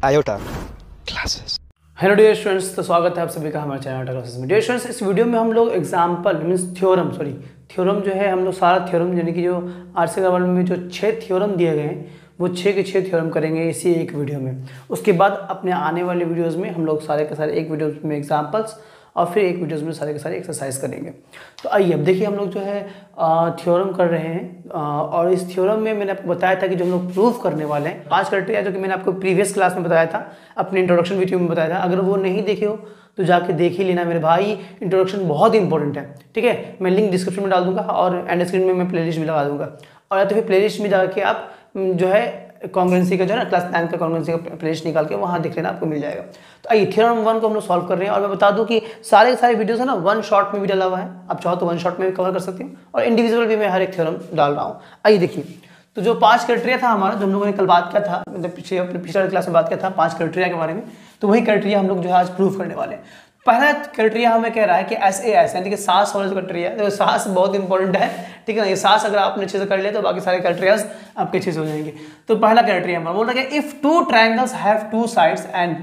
Iota classes. Hello dear students, तो स्वागत है आप सभी का हमारे चैनल आयोटा क्लासेस में। डियर स्टूडेंट्स, इस वीडियो में हम लोग एग्जाम्पल मीन्स थ्योरम जो है, हम लोग सारा थ्योरम यानी कि जो आरसी अग्रवाल में जो 6 थ्योरम दिए गए हैं वो 6 के 6 थ्योरम करेंगे इसी एक वीडियो में। उसके बाद अपने आने वाले वीडियोज़ में हम लोग सारे के सारे एक वीडियो में एग्जाम्पल्स और फिर एक वीडियोज़ में सारे के सारे एक्सरसाइज करेंगे। तो आइए अब देखिए, हम लोग जो है थ्योरम कर रहे हैं और इस थ्योरम में मैंने आपको बताया था कि जो हम लोग प्रूफ करने वाले हैं 5 क्राइटेरिया, जो कि मैंने आपको प्रीवियस क्लास में बताया था, अपने इंट्रोडक्शन वीडियो में बताया था। अगर वो नहीं देखे हो तो जाके देख ही लेना मेरे भाई, इंट्रोडक्शन बहुत इंपॉर्टेंट है। ठीक है, मैं लिंक डिस्क्रिप्शन में डाल दूंगा और एंड स्क्रीन में मैं प्लेलिस्ट भी लगा दूंगा, और या तो फिर प्लेलिस्ट में जाके आप जो है कॉन्ग्रुएंसी का जो है ना क्लास 9 का कॉन्ग्रुएंसी का प्लेलिस्ट निकाल के वहाँ देख लेना, आपको मिल जाएगा। तो आइए थ्योरम 1 को हम लोग सॉल्व कर रहे हैं, और मैं बता दूं कि सारे के सारे वीडियोस है ना वन शॉट में भी डाला हुआ है। आप चाहो तो वन शॉट में भी कवर कर सकते हैं और इंडिविजुअल भी मैं हर एक थ्योरम डाल रहा हूँ। आइए देखिए, तो जो 5 क्राइटेरिया था हमारा, जो हम लोगों ने कल बात किया था, मतलब पिछले क्लास में बात किया था 5 क्राइटेरिया के बारे में, तो वही क्राइटेरिया हम लोग जो है आज प्रूव करने वाले हैं। पहला क्राइटेरिया हमें कह रहा है कि SAS यानी कि सास वाला जो क्राइटेरिया है, तो सास बहुत इंपॉर्टेंट है। ठीक है ना, ये सास अगर आपने अच्छे से कर लिया तो बाकी सारे क्राइटेरियाज आपके अच्छे से हो जाएंगे। तो पहला क्राइटेरिया हमारा बोल रहा है, if 2 triangles have 2 sides and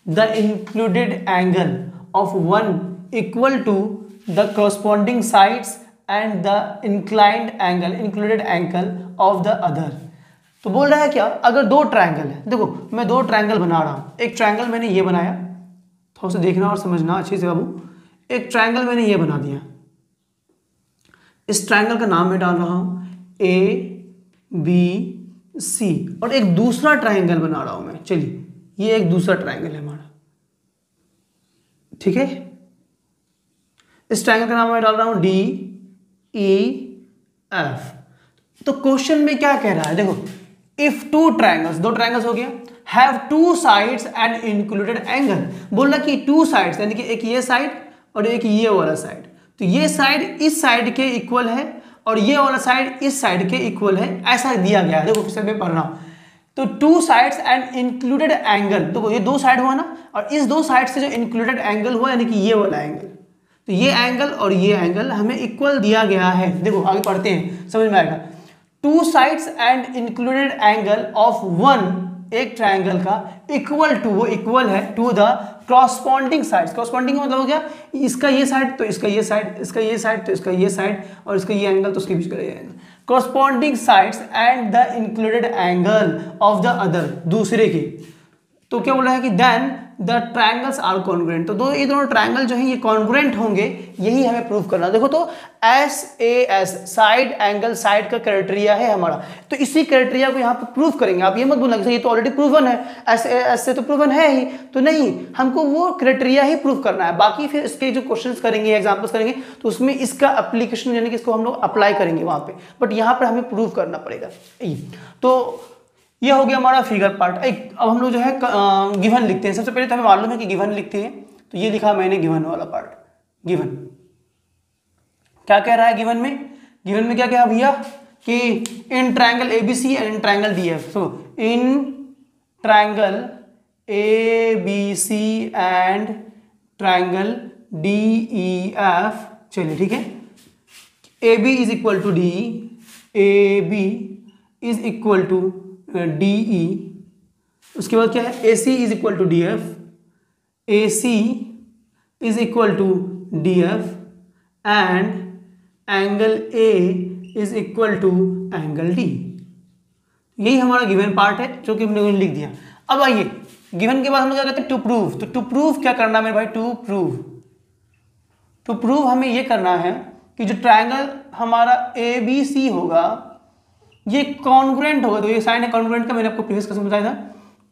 the included angle of one equal to the corresponding sides and the included angle of the other। तो बोल रहा है क्या, अगर 2 ट्रायंगल है, देखो मैं 2 ट्रायंगल बना रहा हूं। एक ट्रायंगल मैंने ये बनाया, थोड़ा सा देखना और समझना अच्छे से बाबू। एक ट्रायंगल मैंने ये बना दिया, इस ट्रायंगल का नाम मैं डाल रहा हूं ABC, और एक दूसरा ट्रायंगल बना रहा हूं मैं। चलिए, ये एक दूसरा ट्रायंगल है हमारा, ठीक है। इस ट्रायंगल का नाम मैं डाल रहा हूं DEF। तो क्वेश्चन में क्या कह रहा है, देखो, इफ 2 ट्रायंगल्स, 2 ट्रायंगल्स हो गया, have 2 sides and included angle. बोल रहा कि 2 साइड्स यानी कि एक ये साइड और एक ये वाला साइड, तो ये साइड इस साइड के इक्वल है और ये वाला साइड इस साइड के इक्वल है, ऐसा दिया गया है। देखो फिर से मैं पढ़ रहा हूं, तो 2 साइड्स एंड इंक्लूडेड एंगल, देखो ये 2 साइड हुआ ना, और इस 2 साइड से जो इंक्लूडेड एंगल हुआ यानी कि ये वाला एंगल, तो ये एंगल और ये एंगल हमें इक्वल दिया गया है। देखो आगे पढ़ते हैं, समझ में आएगा। 2 sides and included angle of one, एक ट्रायंगल का इक्वल टू, वो इक्वल है to the corresponding sides. Corresponding का मतलब हो गया, इसका ये साइड तो इसका ये साइड, इसका ये साइड तो इसका ये साइड, और इसका ये एंगल तो उसके बीच का ये angle. Corresponding sides and the included angle of the other, दूसरे की। तो क्या बोल रहा है कि then the triangles are congruent, तो ये दोनों ट्रायंगल जो है ये कॉन्ग्रुएंट होंगे, यही हमें प्रूव करना। देखो तो SAS साइड एंगल, साइड का क्राइटेरिया है हमारा, तो इसी क्राइटेरिया को यहाँ पे प्रूव करेंगे। आप ये मत बोलना कि ये तो ऑलरेडी प्रूवन है, SAS से तो प्रूवन है ही, तो नहीं, हमको वो क्राइटेरिया ही प्रूव करना है। बाकी फिर इसके जो क्वेश्चंस करेंगे, एग्जाम्पल्स करेंगे, तो उसमें इसका एप्लीकेशन यानी कि इसको हम लोग अप्लाई करेंगे वहां पे, बट यहाँ पर हमें प्रूव करना पड़ेगा। तो ये हो गया हमारा फिगर पार्ट। अब हम लोग जो है गिवन लिखते हैं। सबसे पहले तो हमें मालूम है कि गिवन लिखते हैं, तो ये लिखा मैंने गिवन वाला पार्ट। गिवन क्या कह रहा है, गिवन में क्या कहा भैया कि in triangle ABC and in triangle DF, so in triangle ABC and triangle DEF। चलिए ठीक है, AB is equal to D, AB is equal to DE, उसके बाद क्या है, AC is equal to DF, AC is equal to DF and angle A is equal to angle D। यही हमारा given part है जो कि हमने लिख दिया। अब आइए गिवन के बाद हम लोग क्या कहते हैं, टू प्रूव। तो टू प्रूव क्या करना है मेरे भाई, टू प्रूव हमें ये करना है कि जो ट्रायंगल हमारा ABC होगा ये कॉन्ग्रुएंट होगा। तो ये साइन है कॉन्ग्रुएंट का, मैंने आपको प्रीवियस क्लास में बताया था,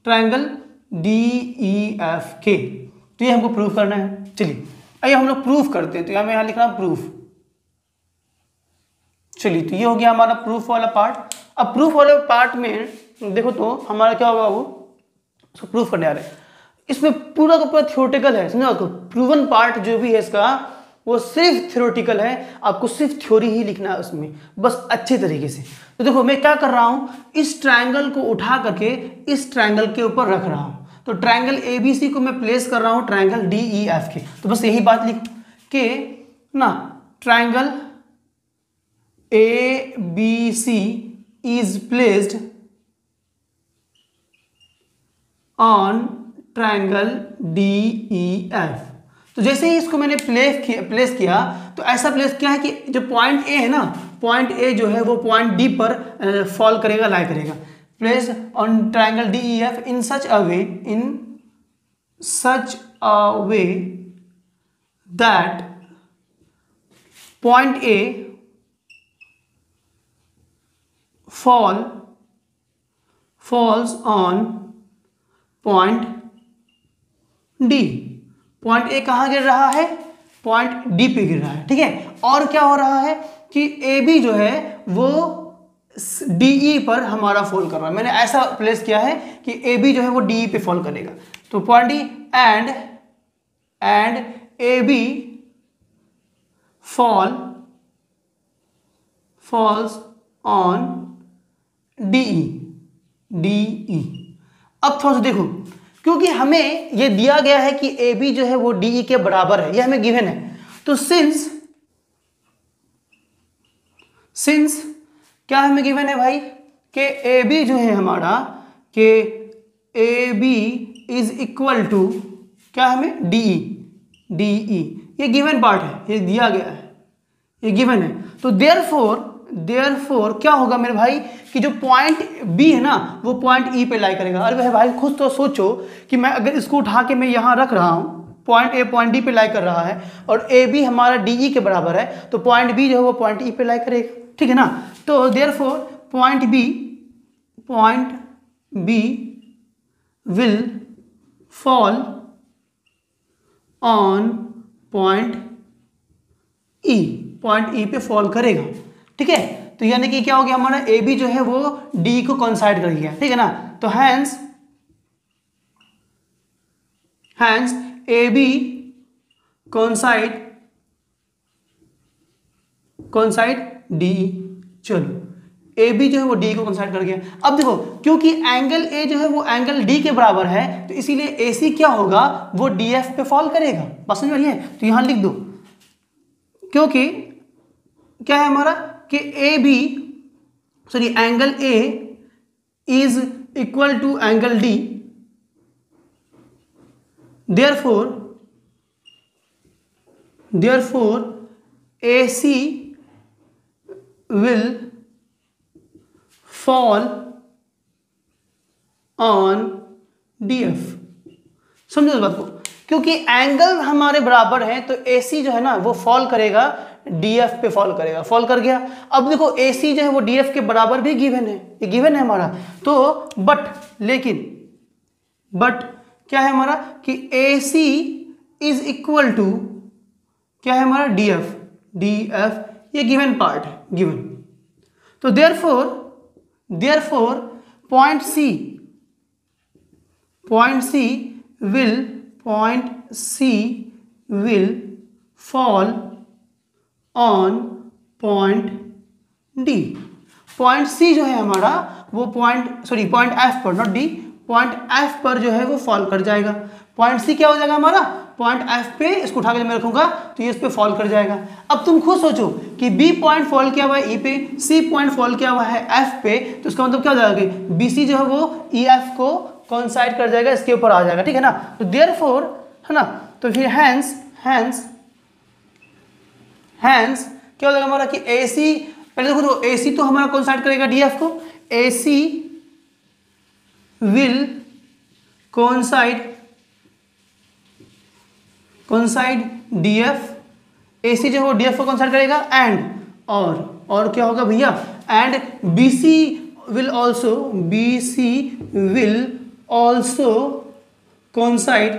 ट्रायंगल DEF के। तो ये हमको प्रूफ करना है। चलिए आइए हम लोग प्रूफ करते हैं, तो यहाँ लिख रहा हूं प्रूफ। चलिए, तो ये हो गया हमारा प्रूफ वाला पार्ट। अब प्रूफ वाले पार्ट में देखो तो हमारा क्या होगा, वो उसको प्रूफ करने आ रहे हैं। इसमें पूरा का पूरा थ्योरेटिकल है, समझा। तो प्रूवन पार्ट जो भी है इसका वो सिर्फ थ्योरेटिकल है, आपको सिर्फ थ्योरी ही लिखना है उसमें, बस अच्छे तरीके से। तो देखो मैं क्या कर रहा हूं, इस ट्रायंगल को उठा करके इस ट्रायंगल के ऊपर रख रहा हूं। तो ट्रायंगल ABC को मैं प्लेस कर रहा हूं ट्रायंगल DEF के। तो बस यही बात लिख के ना, triangle ABC is placed on triangle D E F. तो जैसे ही इसको मैंने प्लेस किया तो ऐसा प्लेस किया है कि जो पॉइंट ए है ना, पॉइंट ए जो है वो पॉइंट डी पर फॉल करेगा, लाई करेगा। Place on triangle D E F in such a way that point A falls on point D. Point A कहाँ गिर रहा है? पॉइंट डी पे गिर रहा है, ठीक है। और क्या हो रहा है कि ए बी जो है वो डीई पर हमारा फॉल कर रहा है। मैंने ऐसा प्लेस किया है कि ए बी जो है वो डीई पे फॉल करेगा। तो point D and A B falls on DE. अब थोड़ा सा देखो, क्योंकि हमें ये दिया गया है कि ए बी जो है वो डीई के बराबर है, ये हमें गिवन है। तो सिंस क्या हमें गिवन है भाई कि ए बी जो है हमारा, कि A B is equal to क्या, हमें डीई, ये गिवन पार्ट है, ये दिया गया है, ये गिवन है। तो देयरफॉर क्या होगा मेरे भाई कि जो पॉइंट बी है ना वो पॉइंट ई पे लाई करेगा। अरे भाई खुद तो सोचो कि मैं अगर इसको उठा के मैं यहाँ रख रहा हूँ, पॉइंट ए पॉइंट डी पे लाई कर रहा है और ए बी हमारा डीई के बराबर है, तो पॉइंट बी जो है वो पॉइंट ई पे लाई करेगा, ठीक है ना। तो therefore point B will fall on point E पे फॉल करेगा, ठीक है। तो यानी कि क्या हो गया हमारा, ए बी जो है वो डी को कोइंसाइड कर गया, ठीक है ना। तो hence A B coincide D. चलो ए बी जो है वो डी को कोइंसाइड कर गया। अब देखो क्योंकि एंगल ए जो है वो एंगल डी के बराबर है, तो इसीलिए ए सी क्या होगा, वो डी एफ पे फॉल करेगा। बात समझ में आई है? तो यहां लिख दो, क्योंकि क्या है हमारा कि angle A is equal to angle D, therefore A C will fall on D F. समझो इस बात को, क्योंकि एंगल हमारे बराबर है तो ए सी जो है ना वो फॉल करेगा, डीएफ पे फॉल करेगा, फॉल कर गया। अब देखो AC जो है वो डीएफ के बराबर भी गिवन है, ये गिवन है हमारा। तो बट क्या है हमारा कि AC इज इक्वल टू क्या है हमारा, डीएफ, ये गिवन पार्ट है, गिवन। तो therefore point C will fall on point D. Point C जो है हमारा वो पॉइंट एफ पर, नॉट डी, पॉइंट एफ पर जो है वो फॉल कर जाएगा। पॉइंट सी क्या हो जाएगा हमारा, पॉइंट एफ पे, इसको उठा के मैं रखूंगा तो ये इस पे फॉल कर जाएगा। अब तुम खुद सोचो कि बी पॉइंट फॉल किया हुआ है ई पे, सी पॉइंट फॉल किया हुआ है एफ पे, तो इसका मतलब क्या हो जाएगा कि बी सी जो है वो ई एफ को कोइंसाइड कर जाएगा, इसके ऊपर आ जाएगा, ठीक है ना। तो देयरफॉर है ना, तो फिर हैंस क्या हो जाएगा हमारा कि AC, पहले देखो तो AC तो हमारा कोइंसाइड करेगा DF को, AC will coincide DF, AC जो है वो DF को कोइंसाइड करेगा एंड और क्या होगा भैया, and BC will also coincide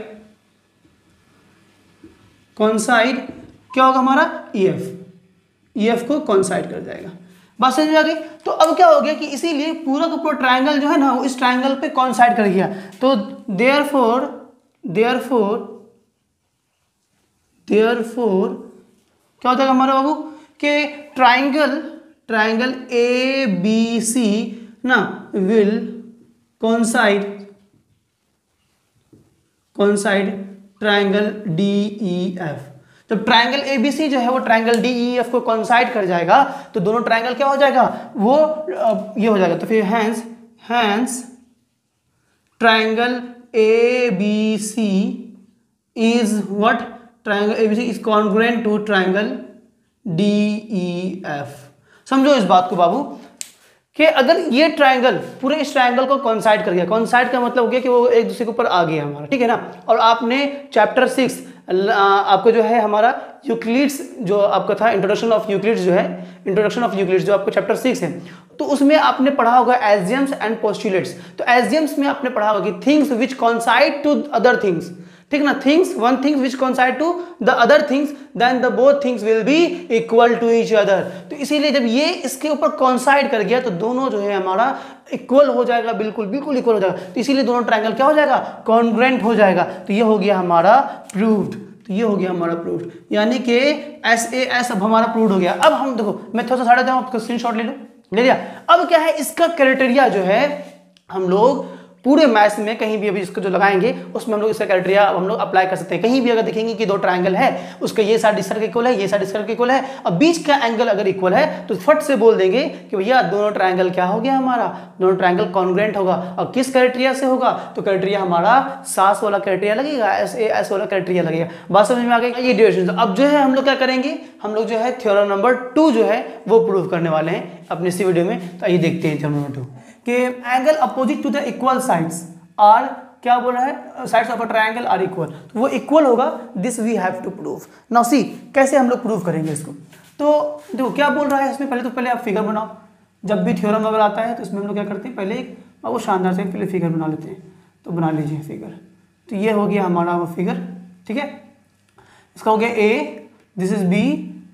क्या होगा हमारा, EF को कोइंसाइड कर जाएगा। बात समझ में आ गई? तो अब क्या हो गया कि इसीलिए पूरा का पूरा ट्रायंगल जो है ना वो इस ट्रायंगल पे कोइंसाइड कर गया। तो देयरफॉर क्या हो जाएगा हमारा बाबू कि ट्रायंगल ABC ना विल कोइंसाइड ट्रायंगल DEF। जब ट्रायंगल ABC जो है वो ट्रायंगल DEF को कोइंसाइड कर जाएगा तो दोनों ट्रायंगल क्या हो जाएगा, वो ये हो जाएगा। तो फिर hence triangle ABC is what? Triangle ABC is congruent to triangle DEF। समझो इस बात को बाबू कि अगर ये ट्रायंगल पूरे इस ट्रायंगल को कॉन्साइड कर गया, कॉन्साइड का मतलब हो गया कि वो एक दूसरे के ऊपर आ गया हमारा, ठीक है ना। और आपने चैप्टर 6 आपको जो है हमारा यूक्लिड्स जो आपका था इंट्रोडक्शन ऑफ यूक्लिड्स जो है, इंट्रोडक्शन ऑफ यूक्लिड्स जो आपको चैप्टर 6 है, तो उसमें आपने पढ़ा होगा एजियम्स एंड पोस्टुलेट्स। तो एजियम्स में आपने पढ़ा होगा कि things which coincide to other things, ठीक ना, things one things which coincide to the other things then the both things will be equal to each other. तो इसीलिए जब ये इसके ऊपर कॉन्साइड कर गया तो दोनों जो है हमारा इक्वल हो जाएगा, बिल्कुल बिल्कुल इक्वल हो जाएगा। तो इसीलिए दोनों ट्रायंगल क्या हो जाएगा? कॉन्ग्रुएंट हो जाएगा। तो ये हो गया हमारा प्रूव्ड, तो ये हो गया हमारा प्रूव्ड, यानी कि SAS अब हमारा प्रूव्ड हो गया। अब हम देखो मैं थोड़ा सा साढ़े देता हूँ, आपको स्क्रीनशॉट ले लो, ले लिया। अब क्या है इसका क्राइटेरिया जो है हम लोग पूरे मैथ्स में कहीं भी अभी इसको जो लगाएंगे उसमें हम लोग इसका क्राइटेरिया हम लोग अप्लाई कर सकते हैं। कहीं भी अगर देखेंगे कि दो ट्रायंगल है, उसका ये साइड इस साइड के इक्वल है, ये साइड इस साइड के इक्वल है, अब बीच का एंगल अगर इक्वल है तो फट से बोल देंगे कि भैया दोनों ट्रायंगल क्या हो गया हमारा, दोनों ट्रायंगल कॉन्ग्रुएंट होगा। और किस क्राइटेरिया से होगा? तो क्राइटेरिया हमारा SAS वाला क्राइटेरिया लगेगा, SAS वाला क्राइटेरिया लगेगा। बात समझ में आ गई? ये ड्यूरेशन। अब जो है हम लोग क्या करेंगे, हम लोग जो है थ्योरम नंबर 2 जो है वो प्रूव करने वाले हैं अपने इसी वीडियो में। तो आइए देखते हैं थ्योरम नंबर 2 कि angle opposite to the equal sides are, क्या बोल रहा है, sides of a triangle are equal, तो वो इक्वल होगा, this we have to prove. Now see कैसे हम लोग प्रूव करेंगे इसको। तो देखो क्या बोल रहा है इसमें, पहले तो पहले आप फिगर बनाओ। जब भी थ्योरम वगैरह आता है तो इसमें हम लोग क्या करते हैं, पहले एक वो शानदार से पहले फिगर बना लेते हैं। तो बना लीजिए फिगर। तो ये हो गया हमारा वो फिगर, ठीक है। इसका हो गया A, this is B,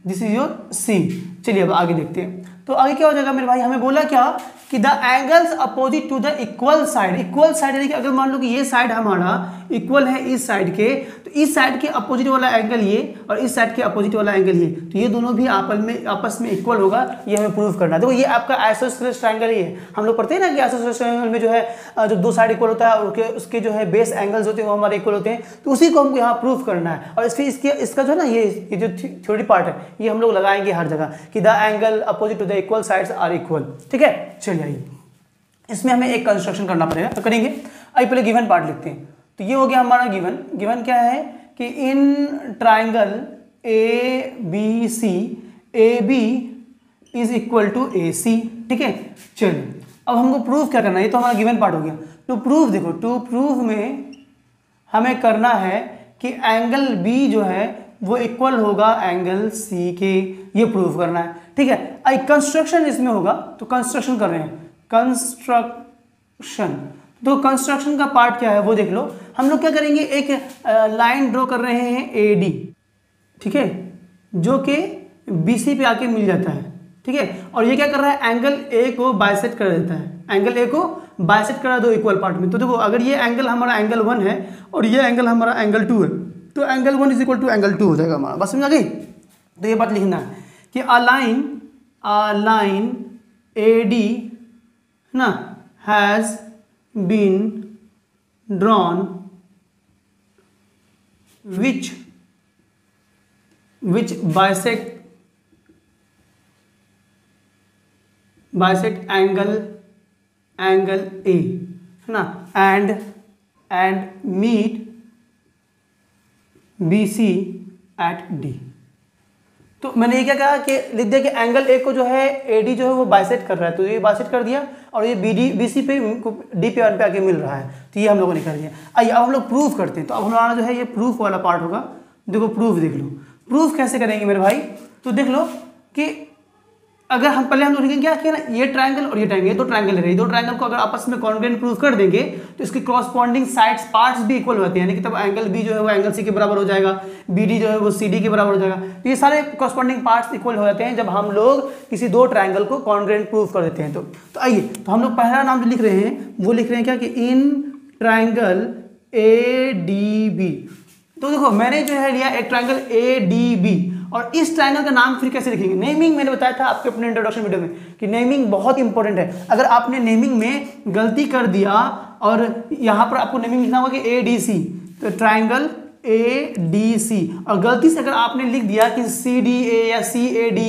this is your C। चलिए अब आगे देखते हैं। तो आगे क्या हो जाएगा मेरे भाई, हमें बोला क्या कि the angles opposite to the equal side, equal side यानी कि अगर मान लो कि ये साइड हमारा इक्वल है इस साइड के, तो इस साइड के अपोजिट वाला एंगल ये और इस साइड के अपोजिट वाला एंगल ये, तो ये दोनों भी आपस में इक्वल होगा। ये हमें प्रूव करना है। देखो ये आपका आइसोसेलेस ट्रायंगल ही है। हम लोग पढ़ते हैं ना कि आइसोसेलेस ट्रायंगल में जो है जो दो साइड इक्वल होता है और उसके जो है बेस एंगल्स होते हैं वो हमारे इक्वल होते हैं। तो उसी को हमको यहाँ प्रूव करना है। और इसका जो है ना ये जो थ्योरी पार्ट है ये हम लोग लगाएंगे हर जगह कि the angle opposite to the equal sides are equal, ठीक है। चलिए आइए इसमें हमें एक कंस्ट्रक्शन करना पड़ेगा, तो करेंगे। आइए पहले गिवन पार्ट लिखते हैं। तो ये हो गया हमारा गिवन। गिवन क्या है कि in triangle ABC AB is equal to AC, ठीक है। चलिए अब हमको प्रूफ क्या करना है, ये तो हमारा गिवन पार्ट हो गया। टू प्रूफ देखो, टू प्रूफ में हमें करना है कि एंगल B जो है वो इक्वल होगा एंगल C के, ये प्रूफ करना है, ठीक है। आई कंस्ट्रक्शन इसमें होगा, तो कंस्ट्रक्शन कर रहे हैं, कंस्ट्रक्शन। तो कंस्ट्रक्शन का पार्ट क्या है वो देख लो। हम लोग क्या करेंगे, एक लाइन ड्रॉ कर रहे हैं AD, ठीक है, जो कि BC पे आके मिल जाता है, ठीक है। और ये क्या कर रहा है, एंगल A को बाइसेक्ट कर देता है, एंगल A को बाइसेक्ट करा दो इक्वल पार्ट में। तो देखो अगर ये एंगल हमारा एंगल 1 है और ये एंगल हमारा एंगल 2 है, तो angle 1 is equal to angle 2 हो जाएगा हमारा। बस समझ आ गई। तो ये बात लिखना है कि अ लाइन AD ना has been drawn which bisect angle A है ना, and meet BC at D। तो मैंने ये क्या कहा कि लिख दिया कि एंगल A को जो है AD जो है वो बाइसेक्ट कर रहा है, तो ये बाइसेक्ट कर दिया और ये BC पे D पे वन पे आके मिल रहा है, तो ये हम लोगों ने कर दिया। आइए अब हम लोग प्रूफ करते हैं। तो अब हमारा जो है ये प्रूफ वाला पार्ट होगा। देखो प्रूफ देख लो, प्रूफ कैसे करेंगे मेरे भाई। तो देख लो कि अगर हम पहले हम लोग लिखेंगे क्या कि ना, ये ट्रायंगल और ये ट्रायंगल, ये दो ट्रायंगल है, ये दो ट्रायंगल को अगर आपस में कॉन्ग्रुएंट प्रूफ कर देंगे तो इसके कॉरस्पॉन्डिंग साइड्स पार्ट्स भी इक्वल होते हैं, यानी कि तब एंगल B जो है वो एंगल C के बराबर हो जाएगा, BD जो है वो CD के बराबर हो जाएगा। तो ये सारे कॉरस्पॉन्डिंग पार्ट्स इक्वल हो जाते हैं जब हम लोग किसी दो ट्रायंगल को कॉन्ग्रुएंट प्रूफ कर देते हैं। तो आइए, तो हम लोग पहला नाम जो लिख रहे हैं वो लिख रहे हैं क्या कि इन ट्रायंगल ADB। तो देखो मैंने जो है लिया एक ट्रायंगल ADB और इस ट्रायंगल का नाम फिर कैसे लिखेंगे। नेमिंग मैंने बताया था आपके अपने इंट्रोडक्शन वीडियो में कि नेमिंग बहुत इंपॉर्टेंट है। अगर आपने नेमिंग में गलती कर दिया और यहाँ पर आपको नेमिंग लिखना होगा कि ADC, तो ट्रायंगल ADC, और गलती से अगर आपने लिख दिया कि CDA या CAD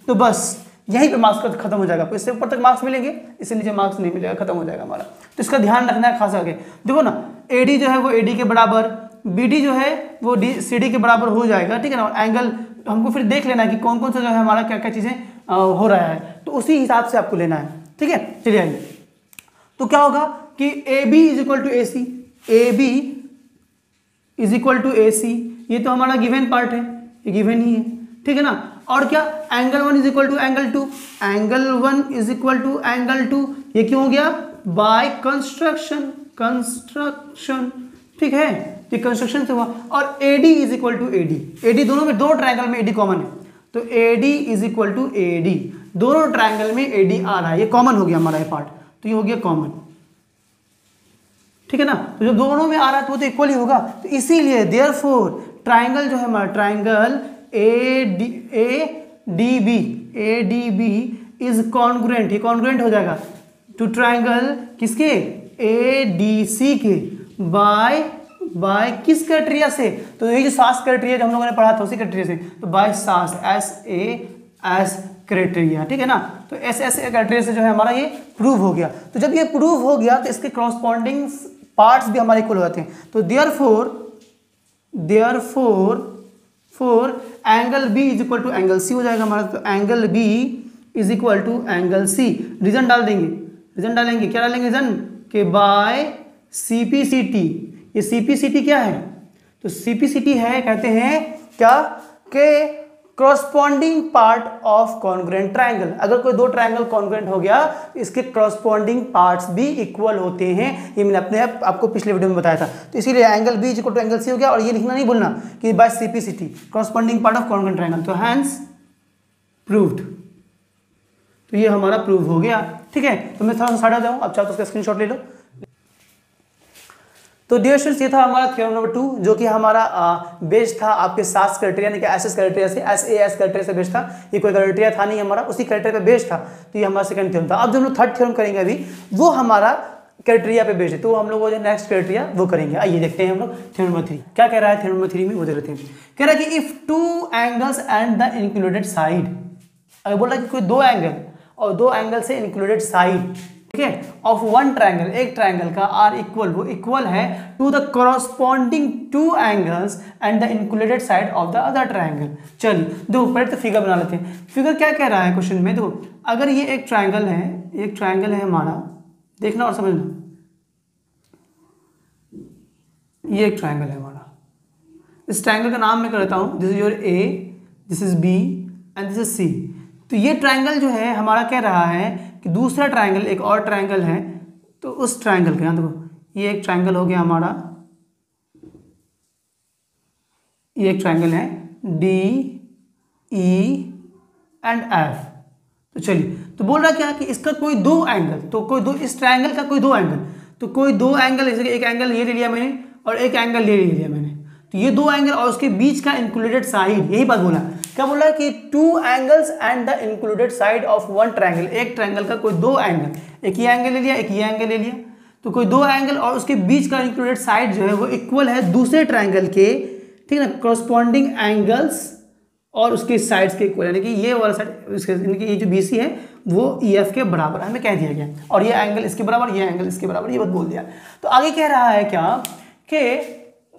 तो बस यहीं पे मार्क्स खत्म हो जाएगा। इससे ऊपर तक मार्क्स मिलेंगे, इससे नीचे मार्क्स नहीं मिलेगा, खत्म हो जाएगा हमारा। तो इसका ध्यान रखना है खास करके। देखो ना AD जो है वो AD के बराबर, BD जो है वो CD के बराबर हो जाएगा, ठीक है ना। एंगल हमको फिर देख लेना है कि कौन कौन सा जो है हमारा क्या क्या चीज़ें हो रहा है, तो उसी हिसाब से आपको लेना है, ठीक है। चलिए आइए, तो क्या होगा कि AB is equal to AC, AB is equal to AC, ये तो हमारा गिवन पार्ट है, ये गिवन ही है, ठीक है ना। और क्या, angle 1 is equal to angle 2, angle 1 is equal to angle 2, ये क्यों हो गया, बाय कंस्ट्रक्शन, ठीक है, ये कंस्ट्रक्शन से हुआ। और AD is equal to AD, AD दोनों में, दो ट्रायंगल में AD कॉमन है, तो AD is equal to AD, दोनों ट्रायंगल में AD आ रहा है, ये कॉमन हो गया हमारा ये पार्ट, तो ये हो गया कॉमन, ठीक है ना। तो जब दोनों में आ रहा है तो वो तो इक्वल ही होगा, तो इसीलिए देयरफॉर ट्रायंगल जो है हमारा, ट्रायंगल ADB इज कॉन्ग्रुएंट, ये कॉन्ग्रुएंट हो जाएगा टू ट्रायंगल किसके, ADC के, बाय किस क्राइटेरिया से, तो ये जो सास क्राइटेरिया जो हम लोगों ने पढ़ा था उसी क्राइटेरिया से, तो बाय सास, SAS क्राइटेरिया, ठीक है ना। तो SS क्राइटेरिया से जो है हमारा ये प्रूव हो गया। तो जब ये प्रूव हो गया तो इसके करस्पॉन्डिंग पार्ट्स भी हमारे इक्वल हो जाते हैं, तो therefore angle B is equal to angle C हो जाएगा हमारा, तो angle B is equal to angle C, reason डालेंगे, क्या डालेंगे रीजन के, बाय CPCT, ये CPCT क्या है, तो CPCT है, कहते हैं क्या, के corresponding part of congruent triangle. अगर कोई दो ट्रायंगल कॉन्ग्रुएंट हो गया तो इसके corresponding पार्ट्स भी इक्वल होते हैं, ये मैंने अपने आपको पिछले वीडियो में बताया था। तो इसीलिए angle B equal to angle C हो गया, और ये लिखना नहीं भूलना कि by CPCT, corresponding part of congruent triangle, तो हैंस प्रूव्ड, तो ये हमारा प्रूव हो गया, ठीक है। तो मैं थोड़ा सा हटा जाऊँ, अब चाहो तो उसका स्क्रीनशॉट ले लो। तो डियर स्टूडेंट्स, ये था हमारा थ्योरम नंबर 2, जो कि हमारा बेस्ड था आपके सास क्राइटेरिया यानी कि SS क्राइटेरिया से, SAS क्राइटेरिया से बेस्ड था, ये कोई क्राइटेरिया था नहीं हमारा, उसी क्राइटेरिया पे बेस्ड था, तो ये हमारा सेकंड थ्योरम था। अब जो हम लोग थर्ड थ्योरम करेंगे अभी, वो हमारा क्राइटेरिया पे बेस्ड है, तो हम लोग जो नेक्स्ट क्राइटेरिया वो करेंगे। आइए देखते हैं हम लोग थ्योरम नंबर 3 क्या कह रहा है। थ्योरम नंबर 3 में वो देख लेते हैं, कह रहा है कि if two angles and the included side, अगर बोल रहा है कि कोई दो एंगल और दो एंगल से इंक्लूडेड साइड, ठीक है, ऑफ वन ट्रायंगल, एक ट्रायंगल का आर इक्वल, वो इक्वल है to the corresponding to angles and the included side of the other triangle. चलिए देखो, पहले तो फिगर बना लेते हैं। फिगर क्या कह रहा है क्वेश्चन में, देखो अगर ये एक ट्रायंगल है हमारा, देखना और समझना, ये एक ट्रायंगल है हमारा, इस ट्रायंगल का नाम मैं कर देता हूं, this is your A, this is B and this is C। तो ये ट्रायंगल जो है हमारा कह रहा है कि दूसरा ट्रायंगल, एक और ट्रायंगल है, तो उस ट्रायंगल का, देखो ये एक ट्रायंगल हो गया हमारा, ये एक ट्रायंगल है D, E एंड F। तो चलिए, तो बोल रहा क्या कि इसका कोई दो एंगल, तो कोई दो, इस ट्रायंगल का कोई दो एंगल, तो कोई दो एंगल, जैसे एक एंगल ये ले लिया मैंने और एक एंगल ये ले लिया मैंने, तो ये दो एंगल और उसके बीच का इंक्लूडेड साइड, यही बात बोला। क्या बोला है कि to angles and the included side of one triangle, एक ट्रायंगल का कोई दो एंगल, एक ये एंगल ले लिया, एक ये एंगल ले लिया, तो कोई दो एंगल और उसके बीच का इंक्लूडेड साइड जो है वो इक्वल है दूसरे ट्रायंगल के, ठीक है ना, कॉरस्पॉन्डिंग एंगल्स और उसके साइड्स के इक्वल, यानी कि ये वाला साइड इसके, यानी कि ये जो BC है वो EF के बराबर हमें कह दिया गया, और ये एंगल इसके बराबर, ये एंगल इसके बराबर, ये बात बोल दिया। तो आगे कह रहा है क्या कि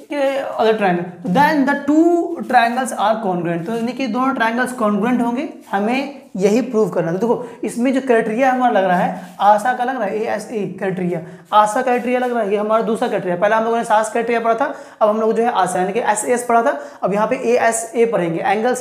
other triangle, then the two triangles are congruent, तो यानी कि दोनों ट्रायंगल्स कॉन्ग्रुएंट होंगे, हमें यही प्रूव करना है। तो देखो इसमें जो क्राइटेरिया हमारा लग रहा है, आशा का लग रहा है, ASA क्राइटेरिया, आशा क्राइटेरिया लग रहा है, ये हमारा दूसरा क्राइटेरिया। पहले हम लोगों ने सास क्राइटेरिया पढ़ा था, अब हम लोग जो है आशा यानी कि SAS पढ़ा था, अब यहाँ पे ASA पढ़ेंगे, एंगल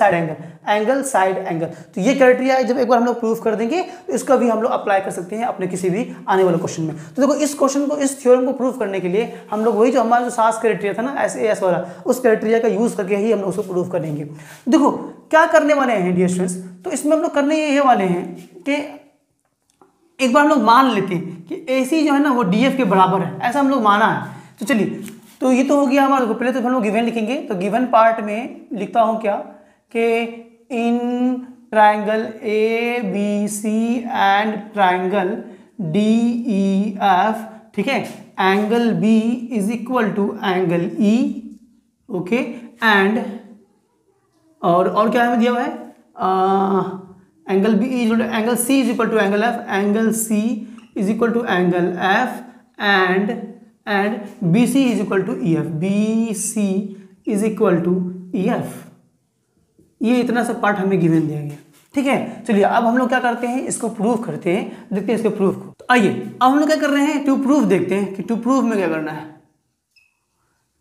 साइड एंगल। तो ये क्राइटेरिया जब एक बार हम लोग प्रूव कर देंगे तो इसका भी हम लोग अप्लाई कर सकते हैं अपने किसी भी आने वाले क्वेश्चन में। तो देखो इस क्वेश्चन को, इस थ्योरम को प्रूव करने के लिए हम लोग वही जो हमारा जो सास क्राइटेरिया था ना, SAS वाला, उस क्राइटेरिया का यूज करके ही हम लोग उसको प्रूव करेंगे। देखो क्या करने वाले हैं डियर स्टूडेंट्स, तो इसमें हम लोग करने ये वाले हैं कि एक बार हम लोग मान लेते हैं कि AC जो है ना वो DF के बराबर है, ऐसा हम लोग माना है। तो चलिए, तो ये तो हो गया हमारा, पहले तो हम लोग गिवन लिखेंगे, तो गिवन पार्ट में लिखता हूँ क्या कि in triangle ABC and triangle DEF, ठीक है, angle B is equal to angle E, okay, and और क्या हमें दिया हुआ है, angle B angle C is equal to angle F, angle C is equal to angle F, and B C is equal to E F, B C is equal to E F. ये इतना सा part हमें given दिया गया, ठीक है। चलिए अब हम लोग क्या करते हैं, इसको प्रूफ करते हैं, देखते हैं इसके प्रूफ को। तो आइए अब हम लोग क्या कर रहे हैं, टू प्रूफ देखते हैं कि टू प्रूफ में क्या करना है।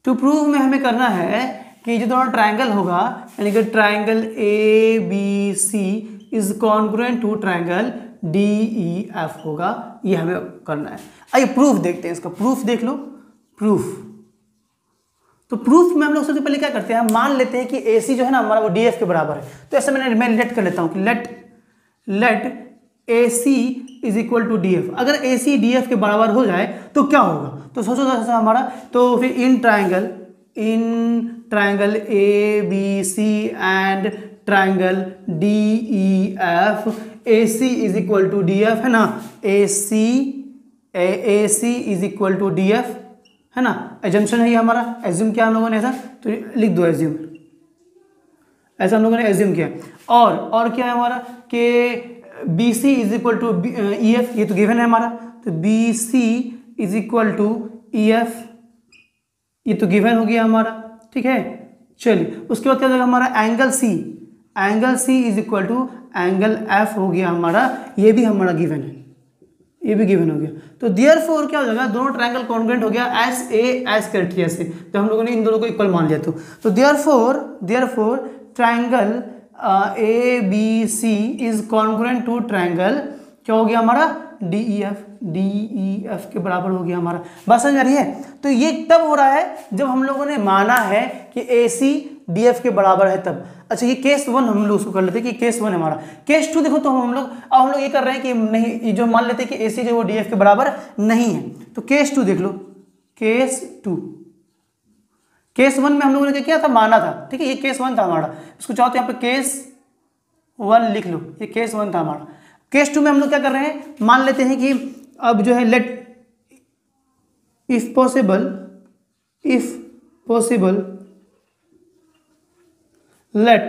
टू प्रूफ में हमें करना है कि जो दोनों ट्राइंगल होगा, यानी कि triangle A B C is congruent to triangle D E F होगा, ये हमें करना है। आइए प्रूफ देखते हैं, इसका प्रूफ देख लो। प्रूफ, तो प्रूफ में हम लोग सबसे पहले क्या करते हैं, हम मान लेते हैं कि ए सी जो है ना हमारा वो डी एफ के बराबर है। तो ऐसे मैं लेट कर लेता हूँ कि let A C is equal to D F. अगर ए सी डी एफ के बराबर हो जाए तो क्या होगा, तो सोचो जैसा हमारा, तो फिर in triangle A B C and triangle D E F A C is equal to D F है ना, A C is equal to D F है ना। एजम्पशन है ये हमारा, एज्यूम किया हम लोगों ने ऐसा, तो लिख दो एज्यूम, ऐसा हम लोगों ने एज्यूम किया। और क्या है हमारा कि B C is equal to E F, ये तो गिवन है हमारा, तो B C is equal to E F, ये तो गिवन हो गया हमारा, ठीक है। चलिए उसके बाद क्या हो जाएगा हमारा, angle C is equal to angle F हो गया हमारा, ये भी हमारा गिवन है, ये भी गिवन हो गया। तो देयरफॉर क्या हो जाएगा, दोनों ट्रायंगल कॉन्ग्रुएंट हो गया एस ए एस क्राइटेरिया से, तो हम लोगों ने इन दोनों को इक्वल मान लिया। तो therefore triangle A B C is congruent to triangle, क्या हो गया हमारा, डी ई एफ के बराबर हो गया हमारा। बात समझ आ रही है। तो ये तब हो रहा है जब हम लोगों ने माना है कि ए सी डी एफ के बराबर है तब। अच्छा ये केस 1 हम लोग उसको कर लेते हैं कि केस 1 है हमारा। केस 2 देखो, तो हम लोग ये कर रहे हैं कि नहीं, ये जो मान लेते हैं कि ए सी जो वो डी एफ के बराबर नहीं है। तो केस 2 देख लो, केस 1 में हम लोगों ने क्या किया था, माना था, ठीक है, ये केस 1 था हमारा। इसको चाहो तो यहाँ पे केस 1 लिख लो, ये केस 1 था हमारा। केस 2 में हम लोग क्या कर रहे हैं, मान लेते हैं कि अब जो है let if possible let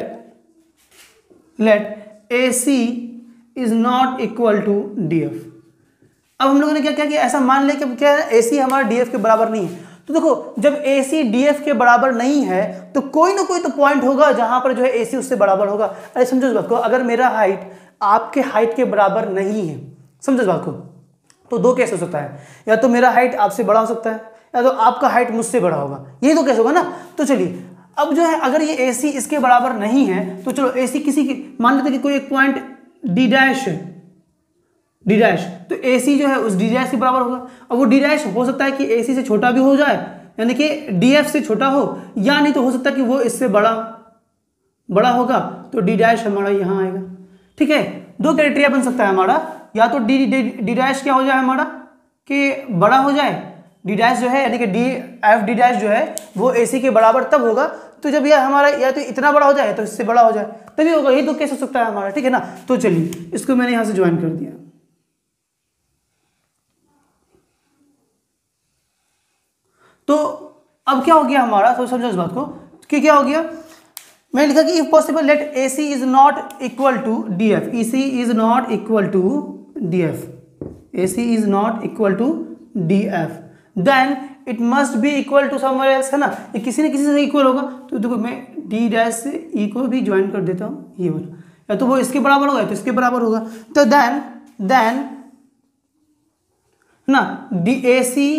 A C is not equal to D F. अब हम लोगों ने क्या किया कि ऐसा मान लिया कि क्या है, ए सी हमारा डी एफ के बराबर नहीं है। तो देखो जब ए सी डी एफ के बराबर नहीं है तो कोई ना कोई तो पॉइंट होगा जहां पर जो है ए सी उससे बराबर होगा। अरे समझो इस बात को, अगर मेरा हाइट आपके हाइट के बराबर नहीं है, समझो इस बात को, तो दो केस हो सकता है, या तो मेरा हाइट आपसे बड़ा हो सकता है या तो आपका हाइट मुझसे बड़ा होगा, यही तो केस होगा ना। तो चलिए अब जो है अगर ये ए सी इसके बराबर नहीं है तो चलो ए सी किसी की मान लेते कि कोई एक पॉइंट डी डैश, तो ए सी जो है उस डी डैश के बराबर होगा। और वो डी डैश हो सकता है कि ए सी से छोटा भी हो जाए, यानी कि डी एफ से छोटा हो, या नहीं तो हो सकता है कि वो इससे बड़ा होगा, तो डी डैश हमारा यहाँ आएगा, ठीक है। दो क्राइटेरिया बन सकता है हमारा, या तो डी डैश क्या हो जाए हमारा कि बड़ा हो जाए, डी डैश जो है यानी कि डी एफ डी डैश जो है वो ए सी के बराबर तब होगा, तो जब यह हमारा या तो इतना बड़ा हो जाए तो इससे बड़ा हो जाए तभी होगा। यही तो केस हो सकता है हमारा, ठीक है ना। तो चलिए इसको मैंने यहां से ज्वाइन कर दिया। तो अब क्या हो गया हमारा, तो समझो इस बात को कि क्या हो गया, मैंने लिखा कि if possible let A C is not equal to D F, A C is not equal to D F, A C is not equal to D F, then it must be equal to somewhere else, है ना, ये किसी न किसी से equal होगा। तो देखो मैं डी डैश से ई को भी ज्वाइन कर देता हूँ, ये वाला, या तो वो इसके बराबर होगा या तो इसके बराबर होगा। तो देन ना D A C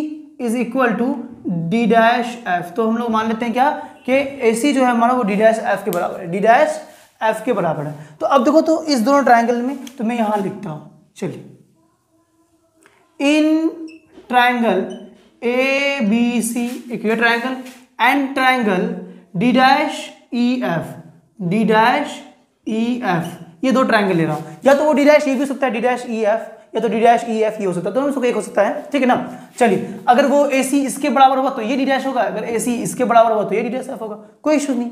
is equal to D dash F. तो हम लोग मान लेते हैं क्या कि ए सी जो है हमारा वो डी डैश एफ के बराबर है, डी डैश एफ के बराबर है। तो अब देखो तो इस दोनों ट्राइंगल में, तो मैं यहां लिखता हूं, चलिए इन ट्राइंगल ए बी सी एक ये triangle and triangle D dash E F, D dash E F, ये दो ट्राइंगल ले रहा हूं, या तो वो डी डैश ये भी हो सकता है डी डैश ई एफ, या तो डी डैश ई एफ ये हो सकता है, दोनों में से एक हो सकता है, ठीक है ना। चलिए अगर वो ए सी इसके बराबर होगा तो ये डी डैश होगा, अगर ए सी इसके बराबर होगा तो ये डी डैश एफ होगा, कोई इशू नहीं।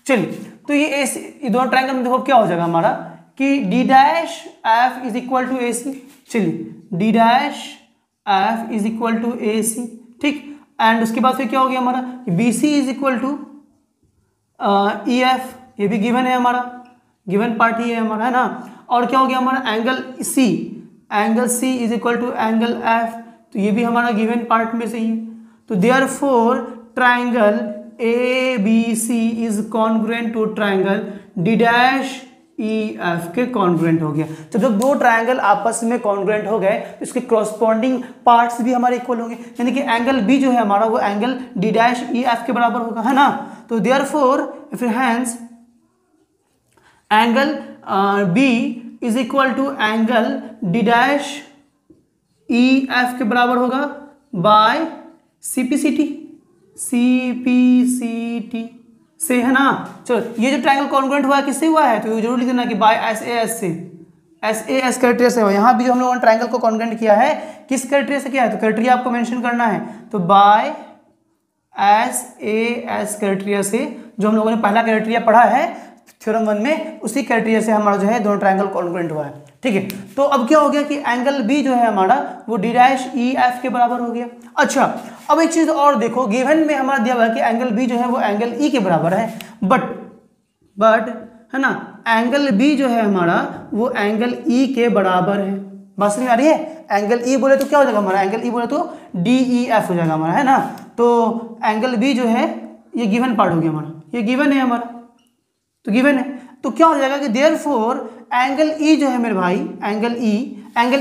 चलिए तो ये ए सी, ये दोनों ट्राइंगल में देखो क्या हो जाएगा हमारा कि D dash F is equal to A C, चलिए D dash F is equal to A C, ठीक। एंड उसके बाद फिर क्या हो गया हमारा B C is equal to E F, ये भी गिवन है हमारा, गिवन पार्ट ही है हमारा, है ना। और क्या हो गया हमारा angle C is equal to angle F, तो ये भी हमारा गिवन पार्ट में से ही है। तो therefore triangle ABC is congruent to triangle D'(EF) के कॉन्ग्रुएंट हो गया। जब दो ट्राइंगल आपस में कॉन्ग्रुएंट हो गए तो इसके कॉरस्पॉन्डिंग पार्ट्स भी हमारे इक्वल होंगे, यानी कि एंगल B जो है हमारा वो एंगल D'(EF) के बराबर होगा, है ना। तो देयरफॉर फिर hence angle B is equal to angle D'(EF) के बराबर होगा बाय CPCT से, है ना। चलो ये जो ट्रायंगल कॉन्ग्रुएंट हुआ है किससे हुआ है, तो जरूर लिख देना कि बाय SAS से, SAS क्राइटेरिया से हुआ। यहाँ भी जो हम लोगों ने ट्रायंगल को कॉन्ग्रुएंट किया है किस क्राइटेरिया से किया है, तो क्राइटेरिया आपको मेंशन करना है। तो बाय SAS क्राइटेरिया से, जो हम लोगों ने पहला क्राइटेरिया पढ़ा है थ्योरम 1 में, उसी क्राइटेरिया से हमारा जो है दोनों ट्रायंगल कॉन्ग्रुएंट हुआ है, ठीक है। तो अब क्या हो गया कि एंगल B जो है हमारा वो D'(EF) के बराबर हो गया। अच्छा अब एक चीज और देखो, गिवन में हमारा दिया हुआ है कि एंगल B जो है वो एंगल E के बराबर है, बट है ना, एंगल B जो है हमारा वो एंगल E के बराबर है। बात समझ में आ रही है। एंगल E बोले तो क्या हो जाएगा हमारा, एंगल E बोले तो DEF हो जाएगा हमारा, है ना। तो एंगल B जो है ये गिवन पार्ट हो गया हमारा, ये गिवन है हमारा, तो गिवन है। तो क्या हो जाएगा कि देयरफॉर एंगल E जो है मेरे भाई, एंगल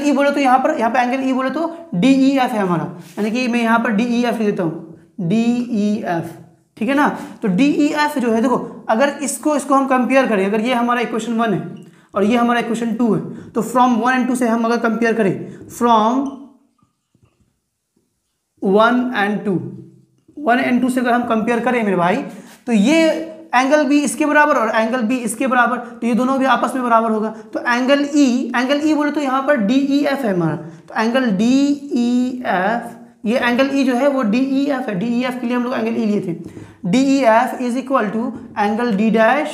E बोले तो यहाँ पे एंगल E बोले तो DEF है हमारा, यानी कि मैं यहाँ पर DEF लिख देता हूँ, DEF, ठीक है ना। तो DEF जो है देखो, अगर इसको हम कंपेयर करें, अगर ये हमारा इक्वेशन 1 है और ये हमारा इक्वेशन 2 है, तो फ्रॉम 1 and 2 से हम अगर कंपेयर करें, फ्रॉम 1 and 2 से अगर हम कंपेयर करें मेरे भाई, तो ये एंगल B इसके बराबर और एंगल B इसके बराबर, तो ये दोनों भी आपस में बराबर होगा। तो एंगल E बोले तो यहाँ पर DEF है हमारा, तो एंगल DEF, ये एंगल E जो है वो DEF है, DEF के लिए हम लोग एंगल E लिए थे। DEF is equal to angle D'(EF)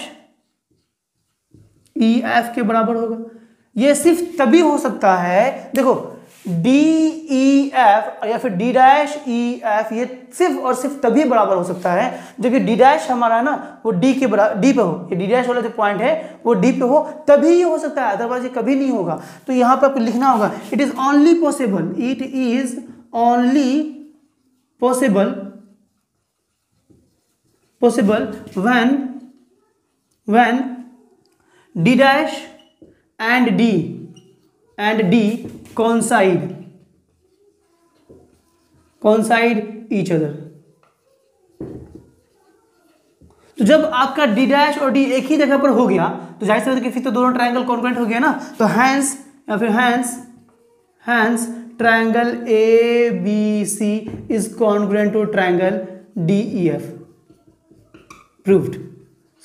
के बराबर होगा। ये सिर्फ तभी हो सकता है, देखो DEF या फिर D'(EF) ये सिर्फ और सिर्फ तभी बराबर हो सकता है जब ये D' हमारा है ना वो D के बराबर, D पे हो, ये D' वाला जो पॉइंट है वो D पे हो, तभी ये हो सकता है, अदरवाइज ये कभी नहीं होगा। तो यहाँ पर आपको लिखना होगा it is only possible when D' and D coincide each other। तो जब आपका D' और D एक ही जगह पर हो गया तो जाहिर सी बात है कि फिर तो दोनों ट्रायंगल कॉन्ग्रुएंट हो गया ना। तो hence triangle ABC is congruent to triangle DEF। Proved.